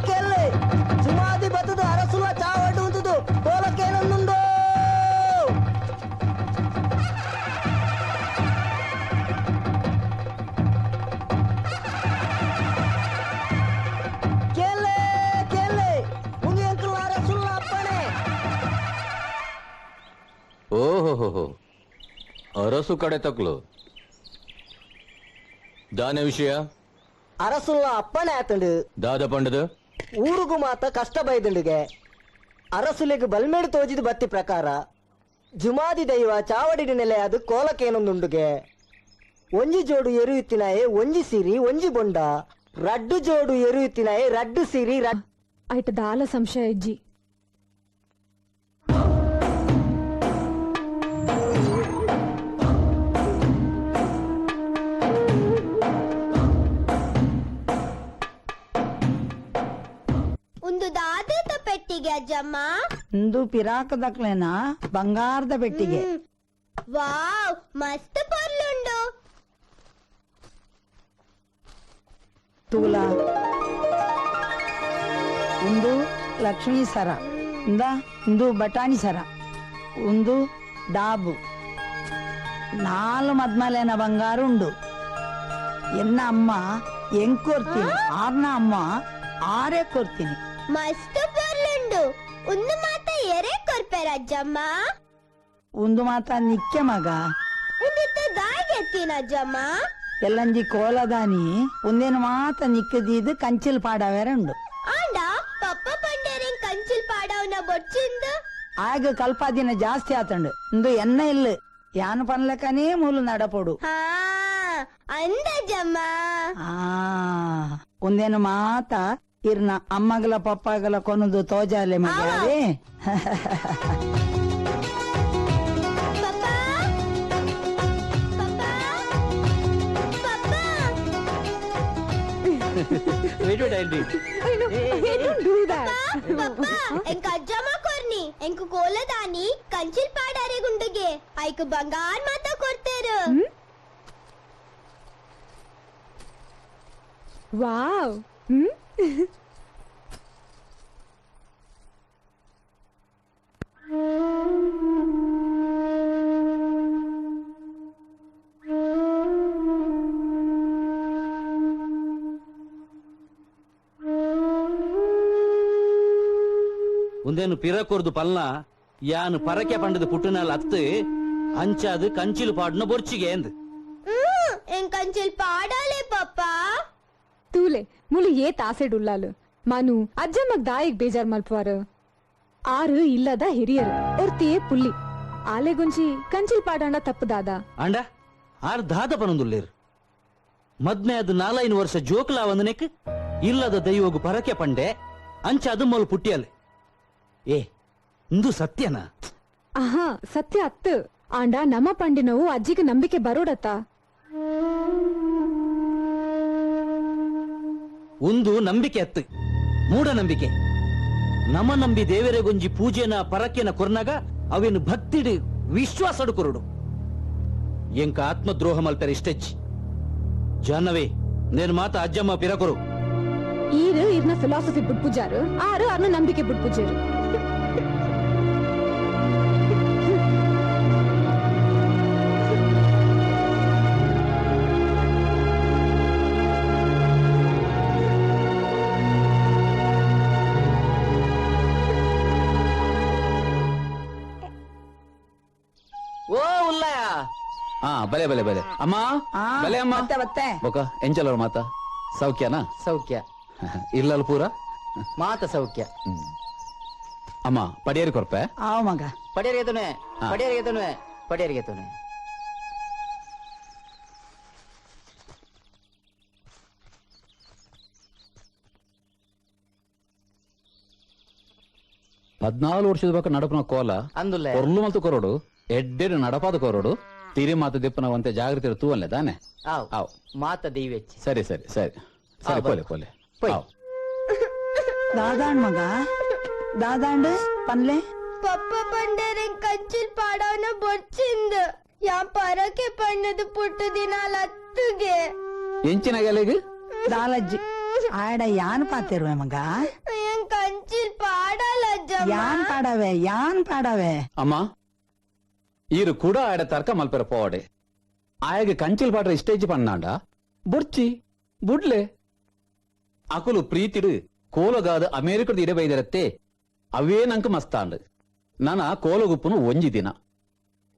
S11: ಕೆಲ್ಲೆ ಜುಮಾದಿ ಬತ್ತದು ಅರಸುಲ ಚಾವಡು ಉಂಟದು ಕೋಲಕ್ಕೇನೊಂದುಂಡು
S3: ಓಹೋ ಅರಸು ಕಡೆ ತಕ್ಲು ದಾನೆ ವಿಷಯ
S11: ಅರಸುಲ್ಲ ಅಪ್ಪಣೆ ಆತಂಡು
S3: ದಾದ ಪಂಡದು
S11: ಊರುಗು ಮಾತ ಕಷ್ಟ ಬೈದಂಡುಗೆ ಅರಸುಲೆಗ್ ಬಲ್ಮೇಡು ತೋಜಿದ ಬತ್ತಿ ಪ್ರಕಾರ ಜುಮಾದಿ ದೈವ ಚಾವಡಿನ ನೆಲೆ ಅದು ಕೋಲಕ್ಕೇನೊಂದುಂಡುಗೆ ಒಂಜಿ ಜೋಡು ಎರುಯುತ್ತಿನಾಯೆ ಒಂಜಿ ಸಿರಿ ಒಂಜಿ ಬೊಂಡ ರಡ್ಡು ಜೋಡು ಎರುಯುತ್ತಿನಾಯೆ ರಡ್ಡು ಸಿರಿ
S4: ಆಯ್ತ ದಾಲ ಸಂಶಯ ಇಜ್ಜಿ
S5: ಒಂದು ದಾದದ ಪೆಟ್ಟಿಗೆ ಅಜ್ಜಮ್ಮ
S1: ಇಂದು ಪಿರಾಕದಕ್ಲೇನ ಬಂಗಾರದ ಪೆಟ್ಟಿಗೆ
S5: ವಾವ್ ಮಸ್ತ್ ಪೊರ್ಲುಂಡು.
S1: ತೂಲ ಒಂದು ಲಕ್ಷ್ಮೀ ಸರ ಒಂದು ಬಟಾಣಿ ಸರ ಒಂದು ಡಾಬು 4 ಮದ್ಮಲೆನ ಬಂಗಾರ ಉಂಡು. ಎನ್ನ ಅಮ್ಮ ಎಂಗ್ ಕೊರ್ತೀನಿ, ಆರ್ನ ಅಮ್ಮ ಆರೇ ಕೊರ್ತೀನಿ.
S5: ಮಸ್ತ್ ಪೊರ್ಲುಂಡು. ಒಂದು ಮಾತ ಎರೆ ಕೊರ್ಪೆರ ಅಜ್ಜಮ್ಮ.
S1: ಒಂದು ಮಾತ ನಿಕ್ಕೆ ಮಗ
S5: ಉಂದಿತ್ತ ದಾಗೆತ್ತಿನ ಅಜ್ಜಮ್ಮ.
S1: ಎಲ್ಲಂಜಿ ಕೋಲದಾನಿ ಒಂದೇನು ಮಾತ ನಿಕ್ಕದಿದ್ದು ಕಂಚಿಲ್ ಪಾಡವೇರ ಉಂಡು.
S5: ಆಂಡ ಪಪ್ಪ ಪಂಡೇರೆಂಗ್ ಕಂಚಿಲ್ ಪಾಡವನ ಬೊಚ್ಚಿಂದು
S1: ಆಗ ಕಲ್ಪಾದಿನ ಜಾಸ್ತಿ ಆತಂಡು ಇಂದು ಎನ್ನ ಇಲ್ಲ ಯಾನು ಪನ್ಲಕನೇ ಮೂಲು ನಡಪೊಡು.
S5: ಹಾ ಅಂದಜ್ಜಮ್ಮ.
S1: ಒಂದೇನು ಮಾತ ಇರ್ನ ಅಮ್ಮಗಲ ಪಪ್ಪಗಲ ಕೊನದು ತೋಜಾಲೆ ಮಗಾವೆ.
S5: ಎಂಕ ಅಜ್ಜಮ್ಮ ಕೊರ್ನಿ ಎಂಕು ಕೋಲದಾನಿ ಕಂಚಿಲ್ ಪಾಡಾರೆ ಗುಂಡುಗೆ ಐಕು ಬಂಗಾರ್ ಮಾತ ಕೊಡ್ತೇರು.
S4: ವಾವ್.
S6: ಒಂದೇನು ಪಿರಕೊರ್ದು ಪಲ್ನ ಯಾನು ಪರಕೆ ಪಂಡದ ಪುಟ್ಟನಲ್ ಅತ್ತು ಅಂಚಾದು ಕಂಚಿಲು ಪಾಡ್ನ ಬೊರ್ಚಿಗೆ ಎಂದ್
S5: ಎಂಕ್ ಕಂಚಿಲ್ ಪಾಡಾಲೆ ಪಪ್ಪ.
S4: ತೂಲೆ ಮುಲು ಏತ್ ಆಸೆಡುಲ್ಲಾಲು ಮನು ಅಜ್ಜಮ್ಮಗ್ ದಾಯಿಗ್ ಬೇಜಾರ್ ಮಲ್ಪವಾರು. 6 ಇಲ್ಲದ ಹಿರಿಯರು ಒರ್ತಿಯೇ ಪುಲ್ಲಿ ಆಲೆಗುಂಜಿ ಕಂಚಿಲ್ ಪಾಡಾಂಡ ತಪ್ಪದಾದ
S6: ಅಂಡ ಆರ್ ದಾದ ಪನೊಂದುಲ್ಲೇರು ಮದ್ಮೆ ಅದು 4 ವರ್ಷ ಜೋಕ್ಲಾ ಒಂದನೆಕ್ ಇಲ್ಲದ ದೈವಗು ಪರಕೆ ಪಂಡೆ ಅಂಚಾದು ಮೊಲ್ ಪುಟ್ಟಿಯಲ್ ಏ ಇಂದು ಸತ್ಯನಾ?
S4: ಆಹಾ ಸತ್ಯ ಅತ್ತು ಆಂಡ ನಮ್ಮ ಪಂಡಿನವು ಅಜ್ಜಿಗೆ ನಂಬಿಕೆ ಬರೋಡತ್ತ.
S6: ಒಂದು ನಂಬಿಕೆ ಅತ್ತು ಮೂಢನಂಬಿಕೆ. ನಮ್ಮ ನಂಬಿ ದೇವರೆಗೊಂಜಿ ಪೂಜೆನ ಪರಕೆನ ಕೊರ್ನಾಗ ಅವೇನು ಭಕ್ತಿಡ್ ವಿಶ್ವಾಸಡು ಕೊರಡು ಎಂಕ ಆತ್ಮದ್ರೋಹ ಮಲ್ಪೆರ ಇಷ್ಟೆಚ್ಚಿ ಜಾನವೇ ನೇನು ಮಾತ ಅಜ್ಜಮ್ಮ ಪಿರಕೊರು.
S4: ಈರು ಇರ್ನ ಫಿಲಾಸಫಿ ಬಿಟ್ಪುಜಾರು 6 ಅರ್ನ ನಂಬಿಕೆ ಬಿಟ್ಪುಜಾರು.
S6: ಓ ಉಲ್ಲಯ
S3: ಬಲೆ ಬಲೆ ಬಲೆ ಅಮ್ಮ ಬಲೆ ಅಮ್ಮ
S1: ಬತ್ತೆ
S3: ಬೊಕ ಎಂಚಲವ್ರ ಮಾತ ಸೌಖ್ಯನಾ?
S12: ಸೌಖ್ಯ
S3: ಇರ್ಲಲ್ ಪೂರ
S12: ಮಾತ ಸೌಖ್ಯ.
S3: ಅಮ್ಮ ಪಡಿಯರಿ ಕೊರ್ಪೆ
S1: ಆವ್ ಮಗ
S12: ಪಡೆಯರಿಗೆತನೆ ಪಡೆಯರಿಗೆತನೆ ಪಡೆಯರಿಗೆತನೆ.
S3: ಹದ್ನಾಲು ವರ್ಷದ ಬಕ ನಡಪನ ಕೋಲ
S12: ಅಂದುಲ್ಲೆ
S3: ಕೊರ್ಲು ಮತ್ತು ಕೊರಡು ಎಡ್ಡೆಡು ನಡಪಾದ ಕೊರಡು ತಿರಿ ಮಾತು ದಿಪ್ಪನವಂತೆ ಜಾಗೃತಿ ತೂ ಅಲ್ಲೇ ತಾನೆ?
S12: ಆವ್ ಮಾತ ದೈವೆಚ್ಚಿ.
S3: ಸರಿ ಸರಿ ಸರಿ ಸರಿ ಪೋಲೆ ಪೋಲೆ ಆವ್.
S1: ದಾದಾಂಡ್ ಮಗ ದಾದಾಂಡ್ ಪನ್ಲೆ
S5: ಪಪ್ಪ ಪಂಡೇರೆಂಗ್ ಕಂಚಿಲ್ ಪಾಡವನ ಬೊಚ್ಚಿಂದು ಯಾ ಪರಕೆ ಪಣ್ಣದು ಪುಟ್ಟು ದಿನಾಲ ಅತ್ತುಗೆ
S3: ಎಂಚಿನ ಗೆಲೆಗ್
S1: ದಾಲಜ್ಜಿ ಆಡ ಯಾನ್ ಪಾತಿರುವೆ ಮಗ
S5: ಎಂಗ್ ಕಂಚಿಲ್ ಪಾಡಲ್ಲ ಅಜ್ಜಮ್ಮ.
S1: ಯಾನ್ ಪಾಡವೆ
S3: ಅಮ್ಮ ಈರು ಕೂಡ ಆಡ ತರ್ಕ ಮಲ್ಪೆರ ಪೋಡೆ ಆಯಗೆ ಕಂಚಿಲ್ ಪಾಡ್ರ ಇಷ್ಟೇಜ್ ಪಣ್ಣಾಂಡ ಬುರ್ಚಿ ಬುಡ್ಲೆ ಅಕುಲು ಪ್ರೀತಿಡು ಕೋಲಗಾದ ಅಮೇರಿಕದ ಇಡೆ ಬೈದಿರತ್ತೆ ಅವೇ ನಂಕ ಮಸ್ತಾಂಡ್ ನನ ಕೋಲಗುಪ್ಪನು ಒಂಜಿ ದಿನ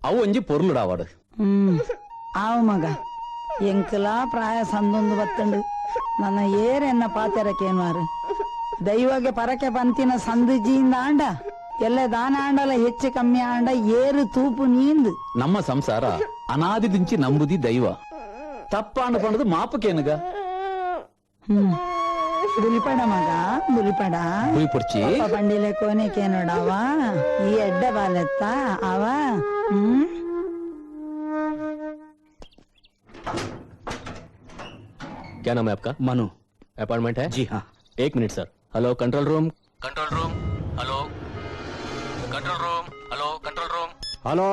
S3: ಅವು ಒಂಜಿ ಪೊರ್ಲುಡಾವಾಡು.
S1: ಆವ್ ಮಗ ಎಂಕಲಾ ಪ್ರಾಯ ಸಂದೊಂದು ಬತ್ತಂಡು ನನ್ನ ಏರೆನ್ನ ಪಾತೆರಕೇನ್ವಾರು ದೈವಗೆ ಪರಕೆ ಪಂತಿನ ಸಂದುಜಿಯಿಂದ ಆಂಡ ಎಲ್ಲ ದಾನ ಆಂಡಲ ಹೆಚ್ಚು ಕಮ್ಮಿ ಆಂಡ ಏರು ತೂಪು ನೀಂದು
S3: ನಮ್ಮ ಸಂಸಾರ ಅನಾದಿದಿಂಚಿ ನಂಬುದಿ ದೈವ ತಪ್ಪಾಂಡ ಪಂಡದು ಮಾಪಕೇನುಗ
S1: ಬುಲಿಪಡ ಮಗ ಬುಲಿಪಡ
S3: ಹುಯ್ ಪುರ್ಚಿ
S1: ಪಂಡಿಲೆ ಕೋನೆಕೆ ನೋಡವ ಈ ಎಡ್ಡ ಬಾಲೆತ್ತ ಅವ
S10: क्या नाम है आपका?
S6: मनु.
S10: अपार्टमेंट है?
S6: जी हाँ.
S10: 1 minute sir. Hello control room.
S2: Control room hello control room hello control room
S8: hello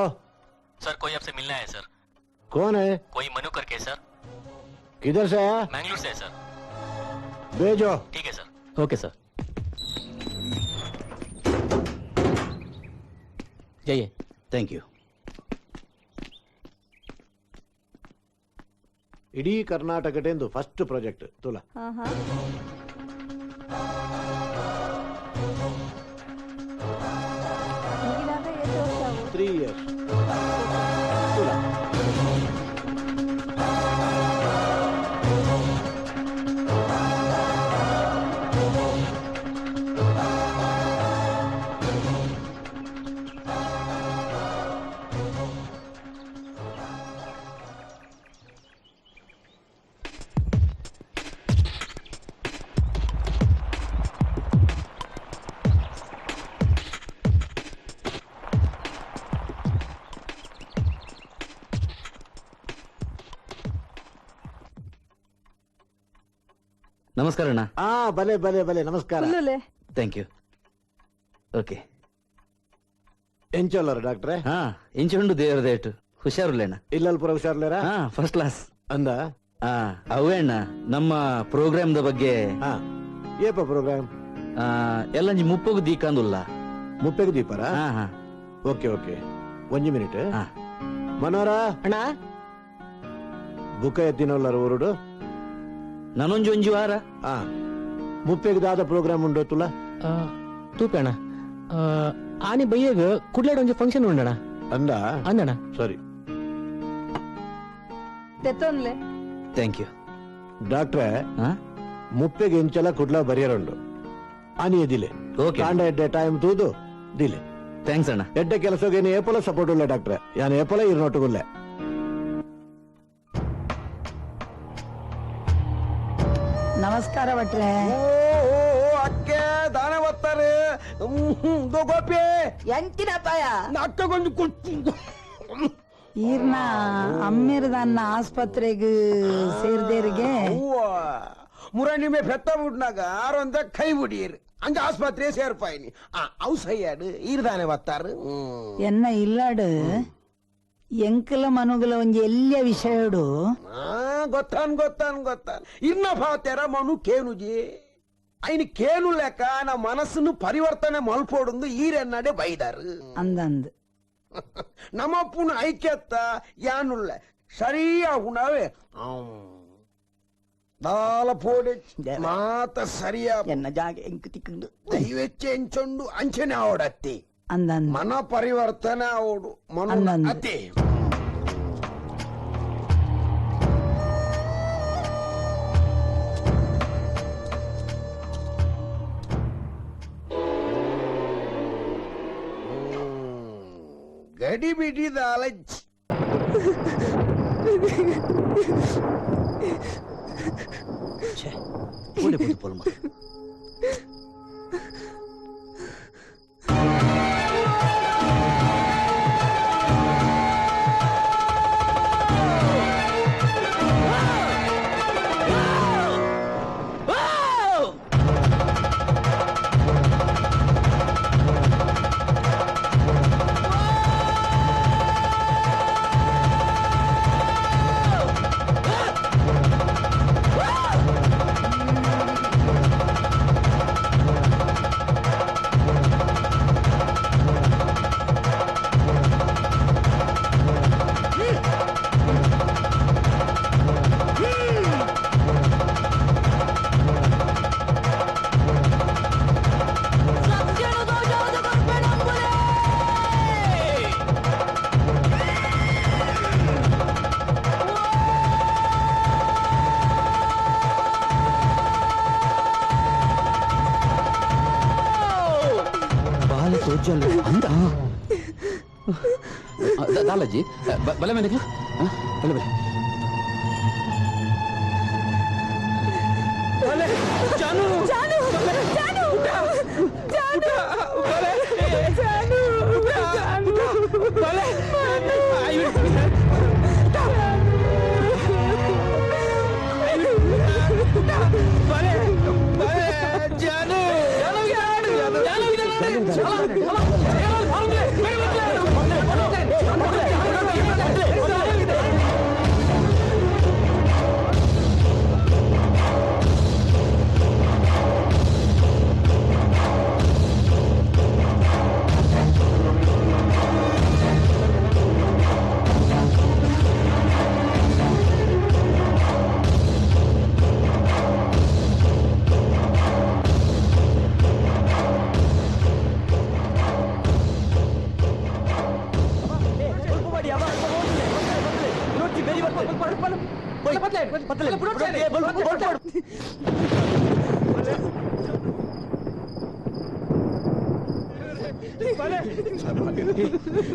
S2: sir कोई आपसे मिलना है सर।
S8: कौन है?
S2: कोई मनु करके सर।
S8: किधर से आया?
S2: मैंगलोर से है सर।
S8: भेजो।
S2: ठीक है सर।
S13: ओके सर, जाइए।
S6: Thank you.
S8: ಇಡೀ ಕರ್ನಾಟಕದಿಂದ ಫಸ್ಟ್ ಪ್ರಾಜೆಕ್ಟ್ ತುಲ. ತ್ರೀ ಇಯರ್ಸ್ ತುಲ.
S6: ನಮಸ್ಕಾರ ಅಣ್ಣ.
S8: ಭಲೆ ಭಲೆ ಭಲೆ ನಮಸ್ಕಾರ.
S6: Thank you. ಓಕೆ.
S8: ಎಂಚಲ್ಲರು ಡಾಕ್ಟ್ರೆ?
S6: ಇಂಚುಂಡು ದೇವರದೇಟು ಹುಷಾರುಲ್ಲ ಅಣ್ಣ.
S8: ಇಲ್ಲಲ್ ಪುರ ಹುಷಾರ್ಲೇರ?
S6: ಫಸ್ಟ್ ಕ್ಲಾಸ್
S8: ಅಂದ.
S6: ಅವೇ ಅಣ್ಣ ನಮ್ಮ ಪ್ರೋಗ್ರಾಮ್ ದ ಬಗ್ಗೆ.
S8: ಏಪ ಪ್ರೋಗ್ರಾಮ್?
S6: ಎಲ್ಲಂಜಿ ಮುಪ್ಪಗು ದೀಕಂದುಲ್ಲ.
S8: ಮುಪ್ಪೆಗೆ ದೀಪರ? ಓಕೆ ಓಕೆ, ಒಂಜಿ ಮಿನಿಟ್. ಮನೋರ
S13: ಅಣ್ಣ,
S8: ಬುಕ್ಕ ಎತ್ತಿನಲ್ಲರು ಊರುಡು
S6: ನಾನೊಂಜಿ ವಾರ
S8: ಮುಪ್ಪೆಗೆ ದಾದ ಪ್ರೋಗ್ರಾಮ್ ಉಂಡು ತುಲ?
S13: ತೂಪಣ ಆನಿ ಬಯ್ಯಗ ಕುಡ್ಲಾಡ ಒಂಜಿ ಫಂಕ್ಷನ್ ಉಂಡಣ
S8: ಅಂದ.
S13: ಅಂದಣ.
S8: ಸರಿ.
S6: ಥ್ಯಾಂಕ್ ಯು
S8: ಡಾಕ್ಟ್ರೆ. ಮುಪ್ಪೆಗೆ ಎಂಚಲ ಕುಡ್ಲ ಬರಿಯರುಂಡು ಆನಿ ಎದಿಲೆ ಕಾಂಡ ಎಡ್ಡೆ ಟೈಮ್ ತೂದು ದಿಲೆ.
S6: ಥ್ಯಾಂಕ್ಸ್ ಅಣ್ಣ.
S8: ಎಡ್ಡೆ ಕೆಲಸಕ್ಕೆ ಏಪಲ ಸಪೋರ್ಟ್ ಉಲ್ಲ ಡಾಕ್ಟ್ರೆ. ಯಾನ್ ಏಪಲ ಇರ್ನೊಟ್ಟುಗುಲ್ಲೆ.
S1: ನಮಸ್ಕಾರ ಭಟ್ರೆ.
S8: ಅಕ್ಕೆ ದಾನ ಬರ್ತಾರೆ ಗೋಪಿ
S11: ಎಂಟಿನ ಪಾಯ
S8: ನಕ್ಕಗೊಂದು ಕೊಟ್ಟು
S1: ಈರ್ನ ಅಮ್ಮಿರದನ್ನ ಆಸ್ಪತ್ರೆಗೆ ಸೇರ್ದೇರಿಗೆ
S8: ಮುರಣಿಮೆ ಪೆತ್ತ ಬಿಟ್ನಾಗ ಆರೊಂದ ಕೈ ಬಿಡೀರ್ ಅಂಜ ಆಸ್ಪತ್ರೆ ಸೇರ್ಪಾಯಿನಿ ಔಸಯ್ಯಾಡು ಈರ್ದಾನೆ ಬತ್ತಾರು
S1: ಎನ್ನ ಇಲ್ಲಾಡು ಎಂಕಲ ಮನುಗಲ ಒಂಜಿ ಎಲ್ಲಿಯ ವಿಷಯಡು
S8: ಗೊತ್ತಾನ್ ಗೊತ್ತಾನ್ ಗೊತ್ತಾನ್ ಇನ್ನ ಪಾತೆರ ಮನು ಕೇನುಜಿ ಅಯ್ನ ಕೇನು ಲೆಕ್ಕ ನಾ ಮನಸ್ಸನ್ನು ಪರಿವರ್ತನೆ ಮಲ್ಪೋಡು ಈರೆನ್ನಡೆ ಬೈದಾರು
S1: ಅಂದಂದು
S8: ನಮ್ಮಪ್ಪನ ಐಕ್ಯತ್ತ ಯಾನುಲ್ಲ ಸರಿಯಾ ಉಣವೇ ದಾಲ ಪೋಡೆ ಮಾತ ಸರಿಯಾ
S11: ಎನ್ನ ಜಾಗ ಎಂಕು ತಿಕ್ಕೊಂಡು
S8: ದೈವೆಚ್ಚೆ ಎಂಚೊಂಡು ಅಂಚನೆ ಆವಡತ್ತಿ
S1: ಅಂದಂದು
S8: ಮನ ಪರಿವರ್ತನೆ ಆವಡು ಮನ ಅತಿ ಗಡಿ ಬಿಡಿದ ಅಲಜ್
S3: ದಾಲಜಿ ಬಲೆ ಮೇಲೆ ಬಲೆ ಬಲೆ
S4: ಜಾನು ಜಾನು ಜಾನು ಜಾನು ಜಾನು ಬಲೆ ಜಾನು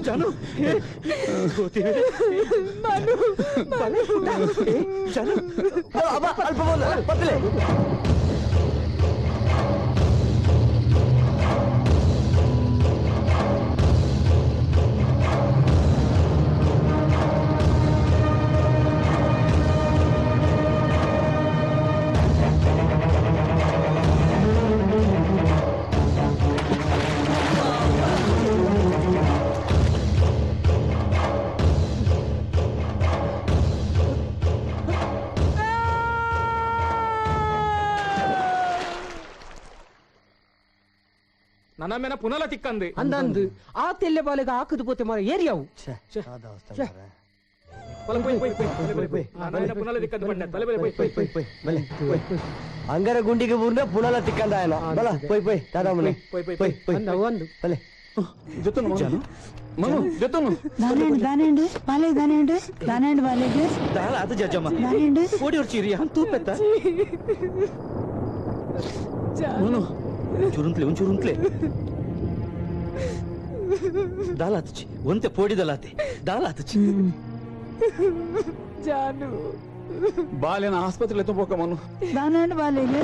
S6: जानू अल्प बोल पतले
S13: ನನ್ನ ಮೇನ ಪುನಲ ತಿಕ್ಕಂದೆ
S14: ಅಂದಂದು ಆ ತೆಲ್ಲೆ ಬಾಲೆಗ ಹಾಕದು ಪೋತೆ ಮಾರ ಏರಿಯಾವು
S12: ಅಂಗರ ಗುಂಡಿಗೆ ಬೂರ್ನ ಪುನಲ ತಿಕ್ಕಂದ ಆಯನ ಬಲ ಪೋಯ್ ಪೋಯ್ ದಾದಾ ಮನೆ
S14: ಒಂದು
S12: ಬಲೆ
S3: ಜೊತನು ಮನು ಜೊತನು
S1: దానేండి బాలే దానేండి బాలేకి
S6: ದಾಳ ಅದು ಜಜ್ಜಮ್ಮ
S1: దానేండి
S6: ಓಡಿ ಹೊರ್ಚಿರಿ ಅಂತೂ ಪೆತ್ತ
S3: ಮನು
S6: ಚುರುಂತ್ಲೆ ದಾಲಾತಚಿ ಒಂತೆ ಪೋಡಿದಲಾತೆ ದಾಲಾತಚಿ
S4: ಜಾನು
S3: ಬಾಲೆನ ಆಸ್ಪತ್ರೆಗೆ ಎತ್ತಬೋಕ ಮನು
S1: దానేండి బాలేకి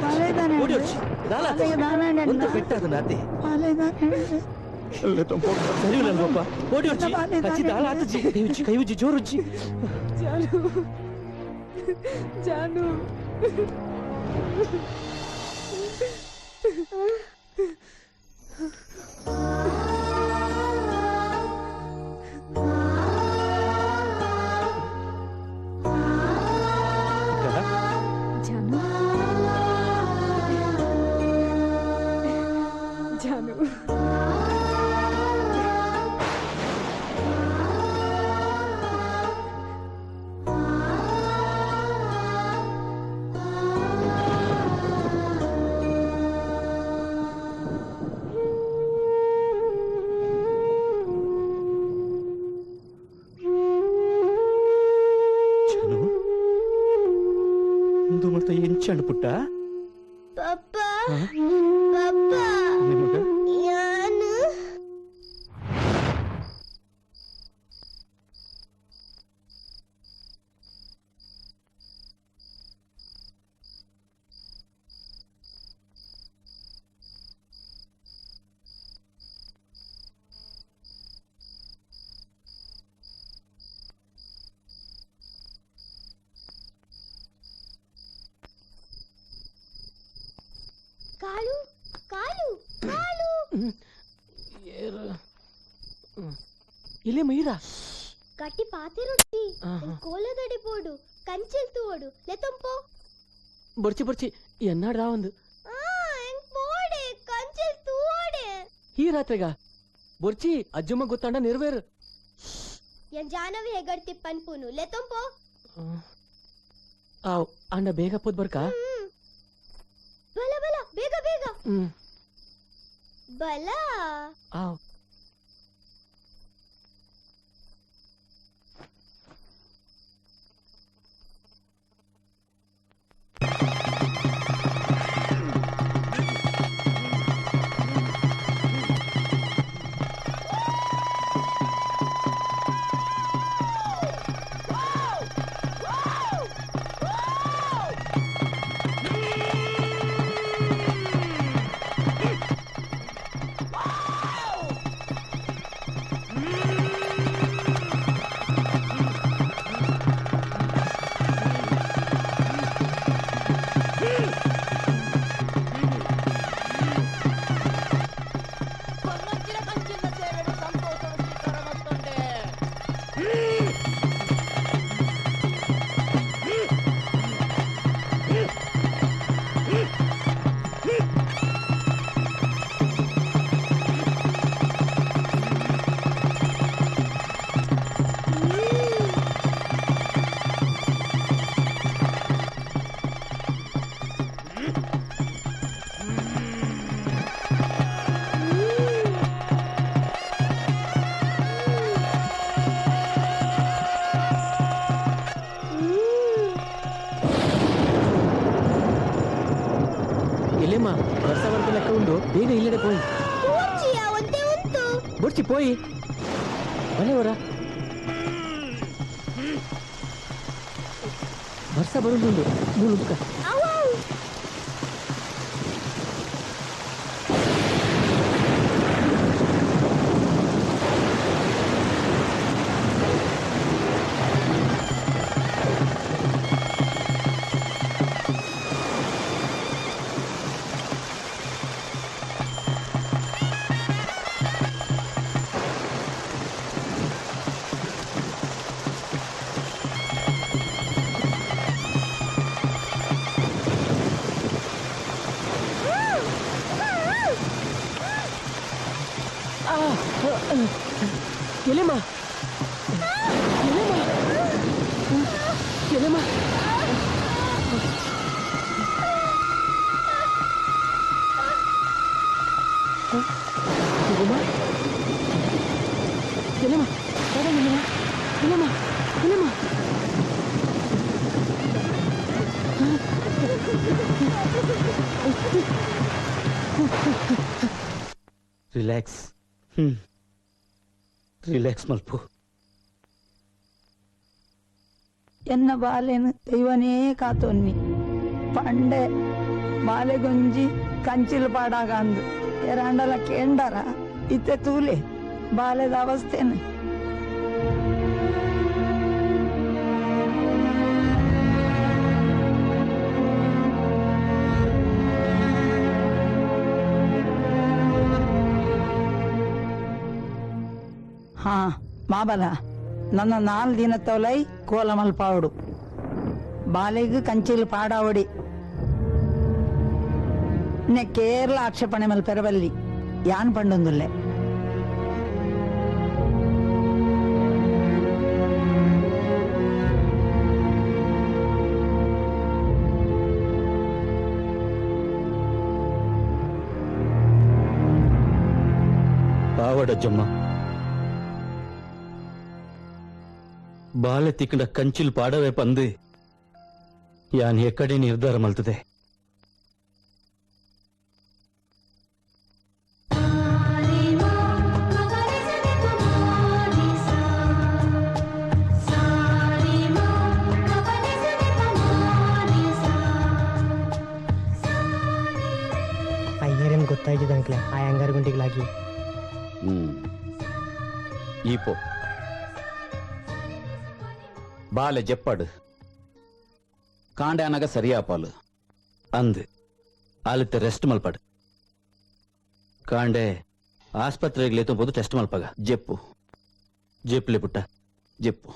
S1: బాలే
S6: ಓಡಿ
S1: దానేండి
S6: ಹೊರ್ಚಿ ದಾಲಾತೆ
S1: దానేండి
S6: ಒಂತೆ ಪೆಟ್ಟಾದ ನಾತೆ
S1: బాలే దానేండి
S6: ಸರಿ ಇಲ್ಲ ಪಾಪ ಓಡಿ ಹೊರ್ಚಿ ಹಚ್ಚಿ ದಾಲಾತಚಿ ಕೈ ಉಜ್ಜಿ ಜೋರು ಉಜ್ಜಿ
S4: ಜಾನು ಜಾನು ಜಾನು
S6: ಇಂದು ಮತ್ತೆ ಎಂಚಂಡು ಪುಟ್ಟ
S5: ಪಪ್ಪ ಪಪ್ಪ ಯಾನು ಕಾಳು ಕಾಳು ಕಾಳು
S14: ಇಲ್ಲೇ ಮೈರಾ
S5: ಕಟ್ಟಿ ಪಾತೆ ರೊಟ್ಟಿ ಕೋಲದಡಿ ಪೋಡು ಕಂಚಿಲ್ ತೂವಡು ಲೆತಂಪೋ
S14: ಬರ್ಚಿ ಎನ್ನಾಡ್ದ ಒಂದು
S5: ಪೋಡೆ ಕಂಚಿಲ್ ತೂವಡೆ
S14: ಈ ರಾತ್ರಿಗ ಬರ್ಚಿ ಅಜ್ಜಮ್ಮ ಗೊತ್ತಾಂಡ ನಿರ್ವೇರು
S5: ಎನ್ ಜಾನವಿ ಹೆಗಡ್ತಿ ಪನ್ಪುನು ಲೆತಂಪೋ
S14: ಆವ್ ಅಂಡ ಬೇಗ ಪೋದ್ ಬರ್ಕ
S5: ಬಲ ಬಲ ಬೇಗ ಬೇಗ ಬಲ
S14: ಆವ್ ಎಲೆಮ್ಮ ವರ್ಷ ಬರುತ್ತೆ ಲೆಕ್ಕ ಉಂಡು ಬೇಗ ಇಲ್ಲಡೆ ಪೋಯಿ
S5: ಪೂರ್ಚಿಯ ಒಂದೇ ಉಂಟು
S14: ಬುಡ್ಚಿ ಪೋಯಿ ಮನೆಯವರ ವರ್ಷ ಬರುದುಂಡು ಮೂಲು ಬುಕ್ಕ ಎಲೆಮ್ಮ ಎಲೆಮ್ಮ ಎಲೆಮ್ಮ ಎಲೆಮ್ಮ ಎಲೆಮ್ಮ ಎಲೆಮ್ಮ
S6: ರಿಲ್ಯಾಕ್ಸ್ ರಿಲ್ಯಾಕ್ಸ್ ಮಲ್ಪು
S1: ಎನ್ನ ಬಾಲೆನು ದೈವನೇ ಕಾತೊನ್ನಿ ಪಂಡೆ ಬಾಲೆಗೊಂಜಿ ಕಂಚಿಲು ಪಾಡಾಗಂದು ಎರಂಡಲ ಕೇಂಡರ ಇತ್ತೆ ತೂಲೆ ಬಾಲೆದ ಅವಸ್ಥೆನು ಹಾ ಮಾಬಲ ನನ್ನ 4 ದಿನತ್ತವಲೈ ಕೋಲ ಮಲ್ಪಾವಡು ಬಾಲೆಗ್ ಕಂಚಿಲು ಪಾಡಾವಡಿ ನೆ ಕೇರಳ ಆಕ್ಷೇಪಣೆ ಮಲ್ಪೆರಬಲ್ಲಿ ಯಾನ್ ಪಂಡೊಂದುಲ್ಲೆ
S6: ಪಾವಡಜ್ಜಮ್ಮ ಬಾಲೆ ತಿಕ್ಕಡ ಕಂಚಿಲ್ ಪಾಡವೇ ಪಂದು ಯಾನ್ ಎಕ್ಕಡೆ ನಿರ್ಧಾರ ಮಲ್ತದೆ
S11: ಅಯ್ಯರೇನು ಗೊತ್ತಾಯ್ತು ಅಂಕ್ಲೆ ಆ ಅಂಗಾರ ಗುಂಡಿಗಳಾಗಿ
S3: ಈಪೋ ಬಾಲೆ ಜೆಪ್ಪಡು ಕಾಂಡೆ ಅನಗ ಸರಿಯಾಪಾಲು
S6: ಅಂದ್ ಆಲಿತ್ತೆ ರೆಸ್ಟ್ ಮಲ್ಪಡ್ ಕಾಂಡೆ ಆಸ್ಪತ್ರೆಗೆ ಲೇತು ಟೆಸ್ಟ್ ಮಲ್ಪಗ ಜೆಪ್ಪು ಜೆಪ್ಲೆ ಪುಟ್ಟ ಜೆಪ್ಪು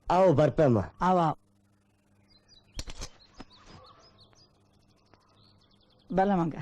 S12: ಅವು ಬರ್ಪಮ್ಮ
S1: ಅವ ಬಲ ಮಗ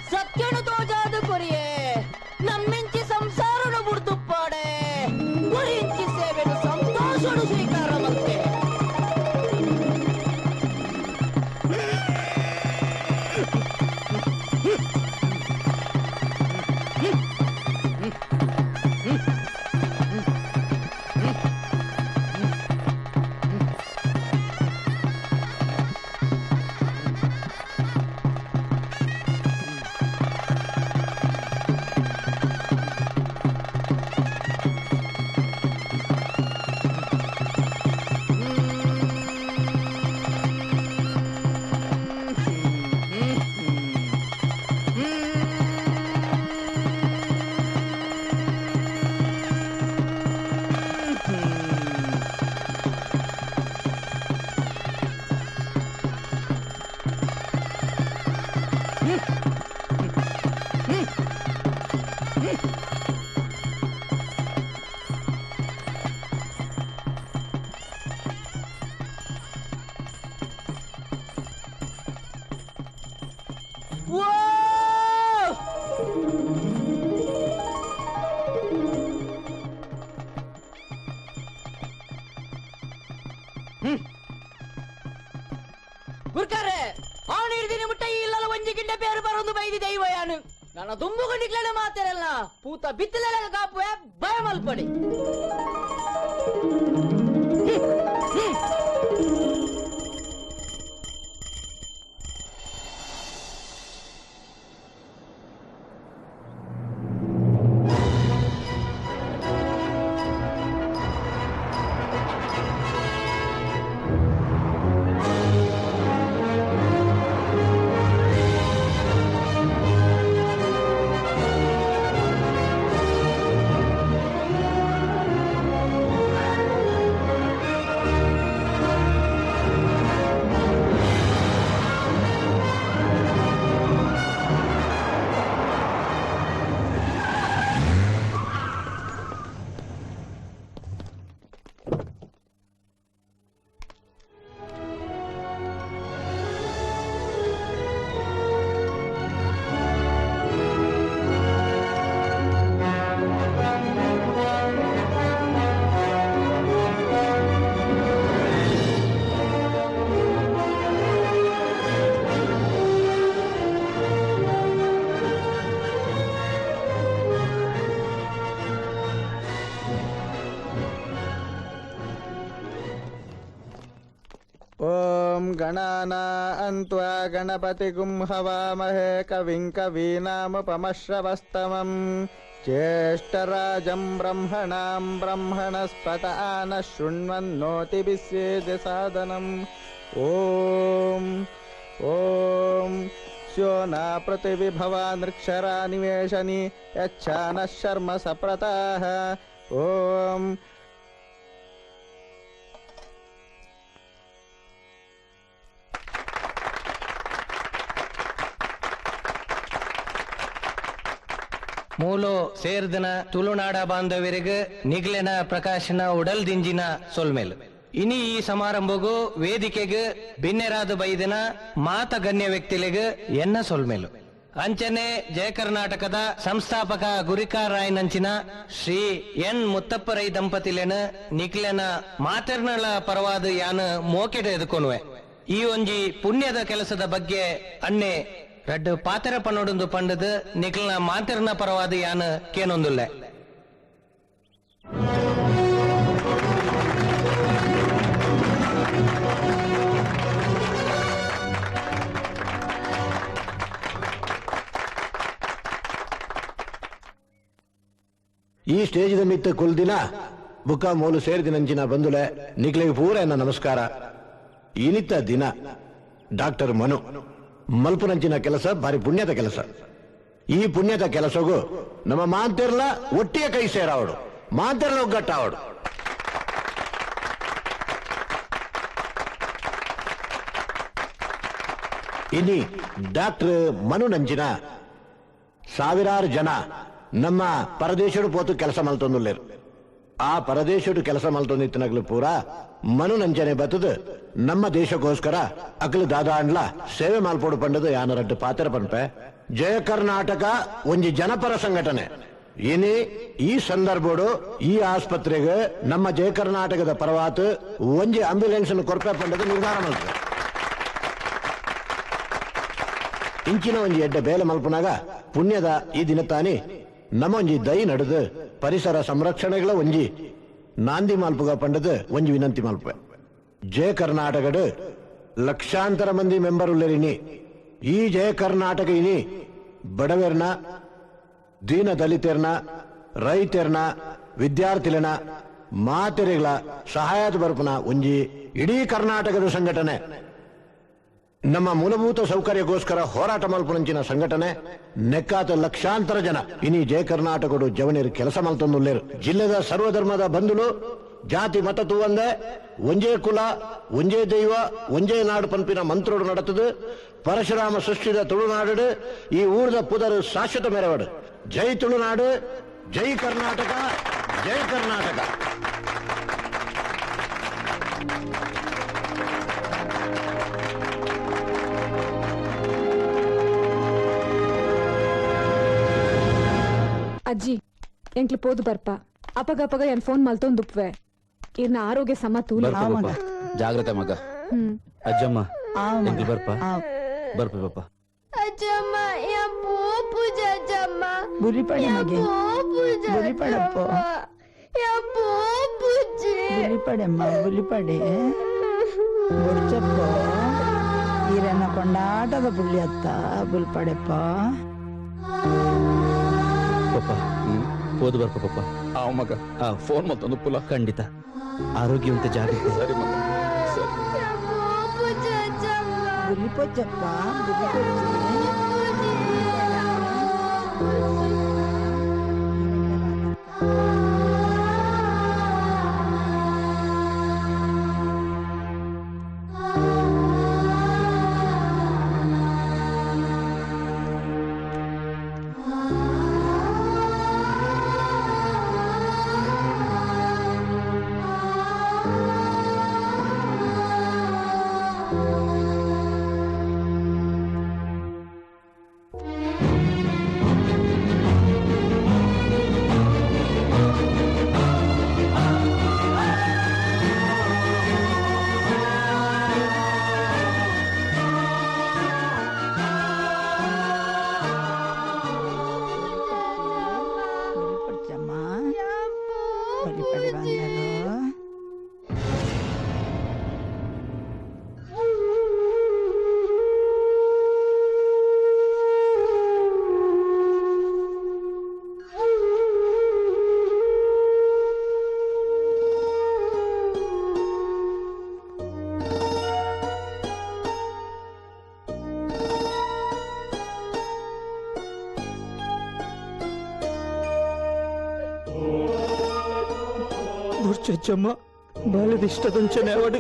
S11: ಸತ್ಯನು ತೋಜಾದು ಕೊರಿಯೇ ನಮ್ಮಿಂಚಿ ಸಂಸಾರನು ಬುಡ್ದು ಪಾಡೆ ಗುರಿಂಚಿ ಸೇವೆನು ಸಂತೋಷಡು ಸ್ವೀಕಾರ ಮತ್ತೆ ಗುರ್ಕಾರೆ ಅವನು ಹಿಡಿದಿನ ಮುಟ್ಟ ಈ ಇಲ್ಲಲ ಒಂಜಿ ಗಿಂಡ ಪೇರು ಬರೊಂದು ಬೈದಿ ದೈವಯಾನು ನನ್ನ ತುಂಬುಗೊಂಡಿಕ್ಲೆಲ್ಲ ಮಾತಾರಲ್ಲ ಪೂತ ಬಿತ್ತಲೆಲ್ಲ ಕಾಪುವೆ ಭಯ ಮಲ್ಪಡಿ
S15: गणानान्त्वा गणपतिगुं हवामहे कविं कवीनामुपमश्रवस्तमं ज्येष्ठराजं ब्रह्मणां ब्रह्मणस्पत नः शृण्वन्नोतिभिस्येद्य सादनम् ॐ स्यो न पृथिविभवा नृक्षरा निवेशनि यच्छा नः शर्म सप्रताः ॐ
S16: ಮೂಲು ಸೇರ್ದನ ತುಳುನಾಡ ಬಾಂಧವರಿಗೆ ನಿಗ್ಲೆನ ಪ್ರಕಾಶನ ಉಡಲ್ ದಿಂಜಿನ ಸೊಲ್ಮೇಲು ಇನಿ ಈ ಸಮಾರಂಭಗೂ ವೇದಿಕೆಗೆ ಭಿನ್ನರಾದ ಬೈದಿನ ಮಾತ ಗಣ್ಯ ವ್ಯಕ್ತಿಲಿಗೆ ಎನ್ನ ಸೊಲ್ಮೇಲು ಅಂಚನೆ ಜಯ ಕರ್ನಾಟಕದ ಸಂಸ್ಥಾಪಕ ಗುರಿಕಾರಾಯನಂಚಿನ ಶ್ರೀ ಎನ್ ಮುತ್ತಪ್ಪರೈ ದಂಪತಿಲೆನ ನಿಕ್ಲೆನ ಮಾತೆರ್ನಳ ಪರವಾದ ಯಾನ ಮೋಕೆಡೆ ಎದುಕೊನುವೆ ಈ ಒಂಜಿ ಪುಣ್ಯದ ಕೆಲಸದ ಬಗ್ಗೆ ಅಣ್ಣೆ ರಡ್ಡು ಪಾತೆರ ಪನ್ನೊಡೊಂದು ಪಂಡದು ನಿಕ್ಲನ ಮಾತೆರ್ನ ಪರವಾದ ಯಾನ ಕೇನೊಂದುಲ್ಲೆ
S10: ಈ ಸ್ಟೇಜ್ ಮಿತ್ತ ಕುಲ್ದಿನ ಬುಕ್ಕ ಮೂಲು ಸೇರಿದಿನಂಚಿನ ಬಂದುಲೆ ನಿಕ್ಲೆಗೆ ಪೂರ ಎನ್ನ ನಮಸ್ಕಾರ ಇನಿತ್ತ ದಿನ ಡಾಕ್ಟರ್ ಮನು ಮಲ್ಪುನಂಚಿನ ಕೆಲಸ ಭಾರಿ ಪುಣ್ಯದ ಕೆಲಸ ಈ ಪುಣ್ಯದ ಕೆಲಸಗೂ ನಮ್ಮ ಮಾಂತೆರ್ಲ ಒಟ್ಟಿಗೆ ಕೈ ಸೇರಾವಡು ಮಾಂತೆರ್ಲ ಒಗ್ಗಟ್ಟಾವಡು ಇನ್ನಿ ಡಾಕ್ಟರ್ ಮನು ನಂಚಿನ ಸಾವಿರಾರು ಜನ ನಮ್ಮ ಪರದೇಶಡು ಪೋತು ಕೆಲಸ ಮಲ್ತೊಂದುಲ್ಲೇರು ಆ ಪರದೇಶಡು ಕೆಲಸ ಮಲ್ತೊಂದಿತ್ತಿನಗ್ಲು ಪೂರ ಮನು ನಂಚನೆ ಬತ್ತದು ನಮ್ಮ ದೇಶಕ್ಕೋಸ್ಕರ ಅಕಲು ದಾದಾಂಡ್ಲ ಸೇವೆ ಮಾಲ್ಪೋಡು ಪಂಡದು ಯಾನರಡ್ಡು ಪಾತ್ರ ಪನ್ಪೆ ಜಯ ಕರ್ನಾಟಕ ಒಂಜಿ ಜನಪರ ಸಂಘಟನೆ ಇನಿ ಈ ಸಂದರ್ಭಡು ಈ ಆಸ್ಪತ್ರೆಗೆ ನಮ್ಮ ಜಯ ಕರ್ನಾಟಕದ ಪರವಾತು ಒಂಜಿ ಆಂಬ್ಯುಲೆನ್ಸ್ ಕೊರಪೆ ಪಂಡದು ನಿರ್ಧಾರ ಮಲ್ಪೆ ಇಂಚಿನ ಒಂಜಿ ಎಡ್ಡ ಬೇಲೆ ಮಲ್ಪನಾಗ ಪುಣ್ಯದ ಈ ದಿನ ತಾನಿ ನಮ್ಮೊಂಜಿ ದೈ ನಡೆದು ಪರಿಸರ ಸಂರಕ್ಷಣೆಗಳ ಒಂಜಿ ನಾಂದಿ ಮಾಲ್ಪುಗ ಪಂಡದು ಒಂಜಿ ವಿನಂತಿ ಮಾಲ್ಪೆ ಜಯ ಕರ್ನಾಟಕಡು ಲಕ್ಷಾಂತರ ಮಂದಿ ಮೆಂಬರ್ ಉಳ್ಳರಿನಿ ಈ ಜಯ ಕರ್ನಾಟಕ ಇನಿ ಬಡವರ್ನ ದೀನ ದಲಿತರ್ನ ರೈತರ್ನ ವಿದ್ಯಾರ್ಥಿಗಳನ್ನ ಮಾತೆರೆಗಳ ಸಹಾಯದ ಬರ್ಪನ ಒಂಜಿ ಇಡೀ ಕರ್ನಾಟಕದ ಸಂಘಟನೆ ನಮ್ಮ ಮೂಲಭೂತ ಸೌಕರ್ಯಗೋಸ್ಕರ ಹೋರಾಟ ಮಲ್ಪನಂಚಿನ ಸಂಘಟನೆ ನೆಕ್ಕಾತ ಲಕ್ಷಾಂತರ ಜನ ಇನಿ ಜಯ ಕರ್ನಾಟಕಡು ಜವನಿರು ಕೆಲಸ ಮಲ್ತೊಂದುಲ್ಲೇರು ಜಿಲ್ಲೆದ ಸರ್ವಧರ್ಮದ ಬಂಧುಲು ಜಾತಿ ಮತ ತೂವಂದೆ ಒಂಜೇ ಕುಲ ಒಂಜೇ ದೈವ ಒಂಜೇ ನಾಡು ಪಂಪಿನ ಮಂತ್ರೋಡು ನಡತದು ಪರಶುರಾಮ ಸೃಷ್ಟಿದ ತುಳುನಾಡು ಈ ಊರ್ದ ಪುದರು ಶಾಶ್ವತ ಮೆರವಡು ಜೈ ತುಳುನಾಡು ಜೈ ಕರ್ನಾಟಕ ಜೈ ಕರ್ನಾಟಕ.
S4: ಅಜ್ಜಿ ಎಂಕ್ಲು ಪೋದು ಬರ್ಪ ಅಪಗ ಎನ್ ಫೋನ್ ಮಲ್ತೊಂದು ದುಪ್ವೆ ಇರ್ನ ಆರೋಗ್ಯ ಸಮತೂಲ
S3: ಜಾಗ್ರತೆ ಮಗ.
S6: ಅಜ್ಜಮ್ಮ ಎಂಕ್ಲು ಬರ್ಪ ಬರ್ಪ ಪಾಪ
S5: ಅಜ್ಜಮ್ಮ ಯಾ ಪೂಜ ಅಜ್ಜಮ್ಮ
S1: ಬುರಿಪಡೆ ಮಗೆ ಬುರಿಪಡಪ್ಪ
S5: ಯಾ ಪೂಜೆ
S1: ಬುರಿಪಡೆಮ್ಮ ಬುರಿಪಡೆ ಬೊರ್ಚಪ್ಪ ಈರನ್ನ ಕೊಂಡಾಟದ ಪುಳ್ಳಿ ಅತ್ತ ಬುಲ್ಪಡೆಪ್ಪ
S6: ಪಪ್ಪ ಪೋದು ಬರ್ಪ ಪಪ್ಪ
S3: ಆ ಮಗ ಫೋನ್ ಮತ್ತೊಂದು ಪುಲ
S6: ಖಂಡಿತ ಆರೋಗ್ಯವಂತ ಜಾಗ್ರತೆ.
S3: ಸರಿ ಮಗ ಸರಿ.
S1: ಬುಲಿಪೊಚ್ಚಪ್ಪ
S13: ಚಚ್ಚಮ್ಮ ಬಾಳದಿಷ್ಟದಂಚನೆ ಅವಡು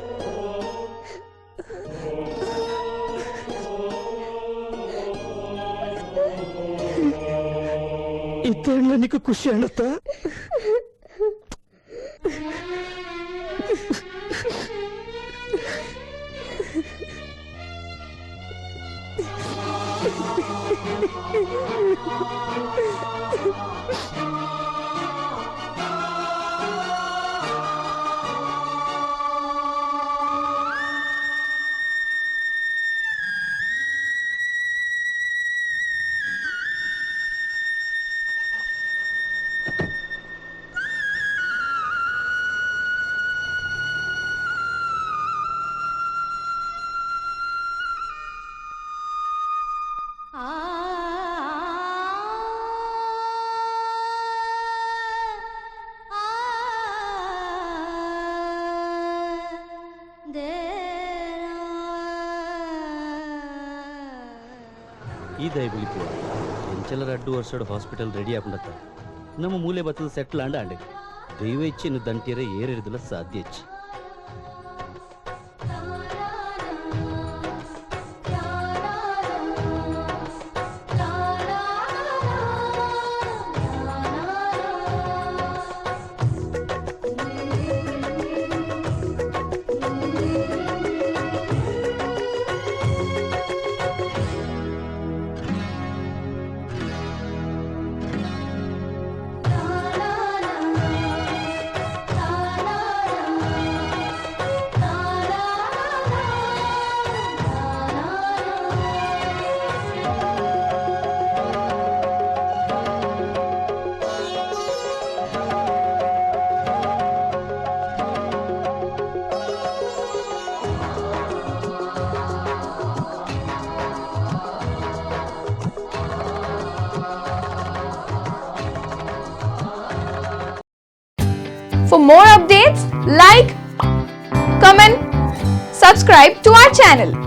S13: ಇತ್ತೇಳ ನೀಕು ಖುಷಿ ಅನ್ನತ್ತ
S6: ಈ ದಯವಿಳಿಪುವ ಎಂಚೆಲ್ಲರ 2 ವರ್ಷದ ಹಾಸ್ಪಿಟಲ್ ರೆಡಿ ಆಪುಂಡತ್ತ ನಮ್ಮ ಮೂಲೆ ಬತ್ತದ ಸೆಟ್ಲ್ ಆಂಡ ಆಂಡೆ ದೈವ ಇಚ್ಛೆನು ದಂಟಿಯರೆ ಏರಿರಿದಲ್ಲ ಸಾಧ್ಯ ಇಚ್ಛೆ.
S17: For more updates, like, comment, subscribe to our channel.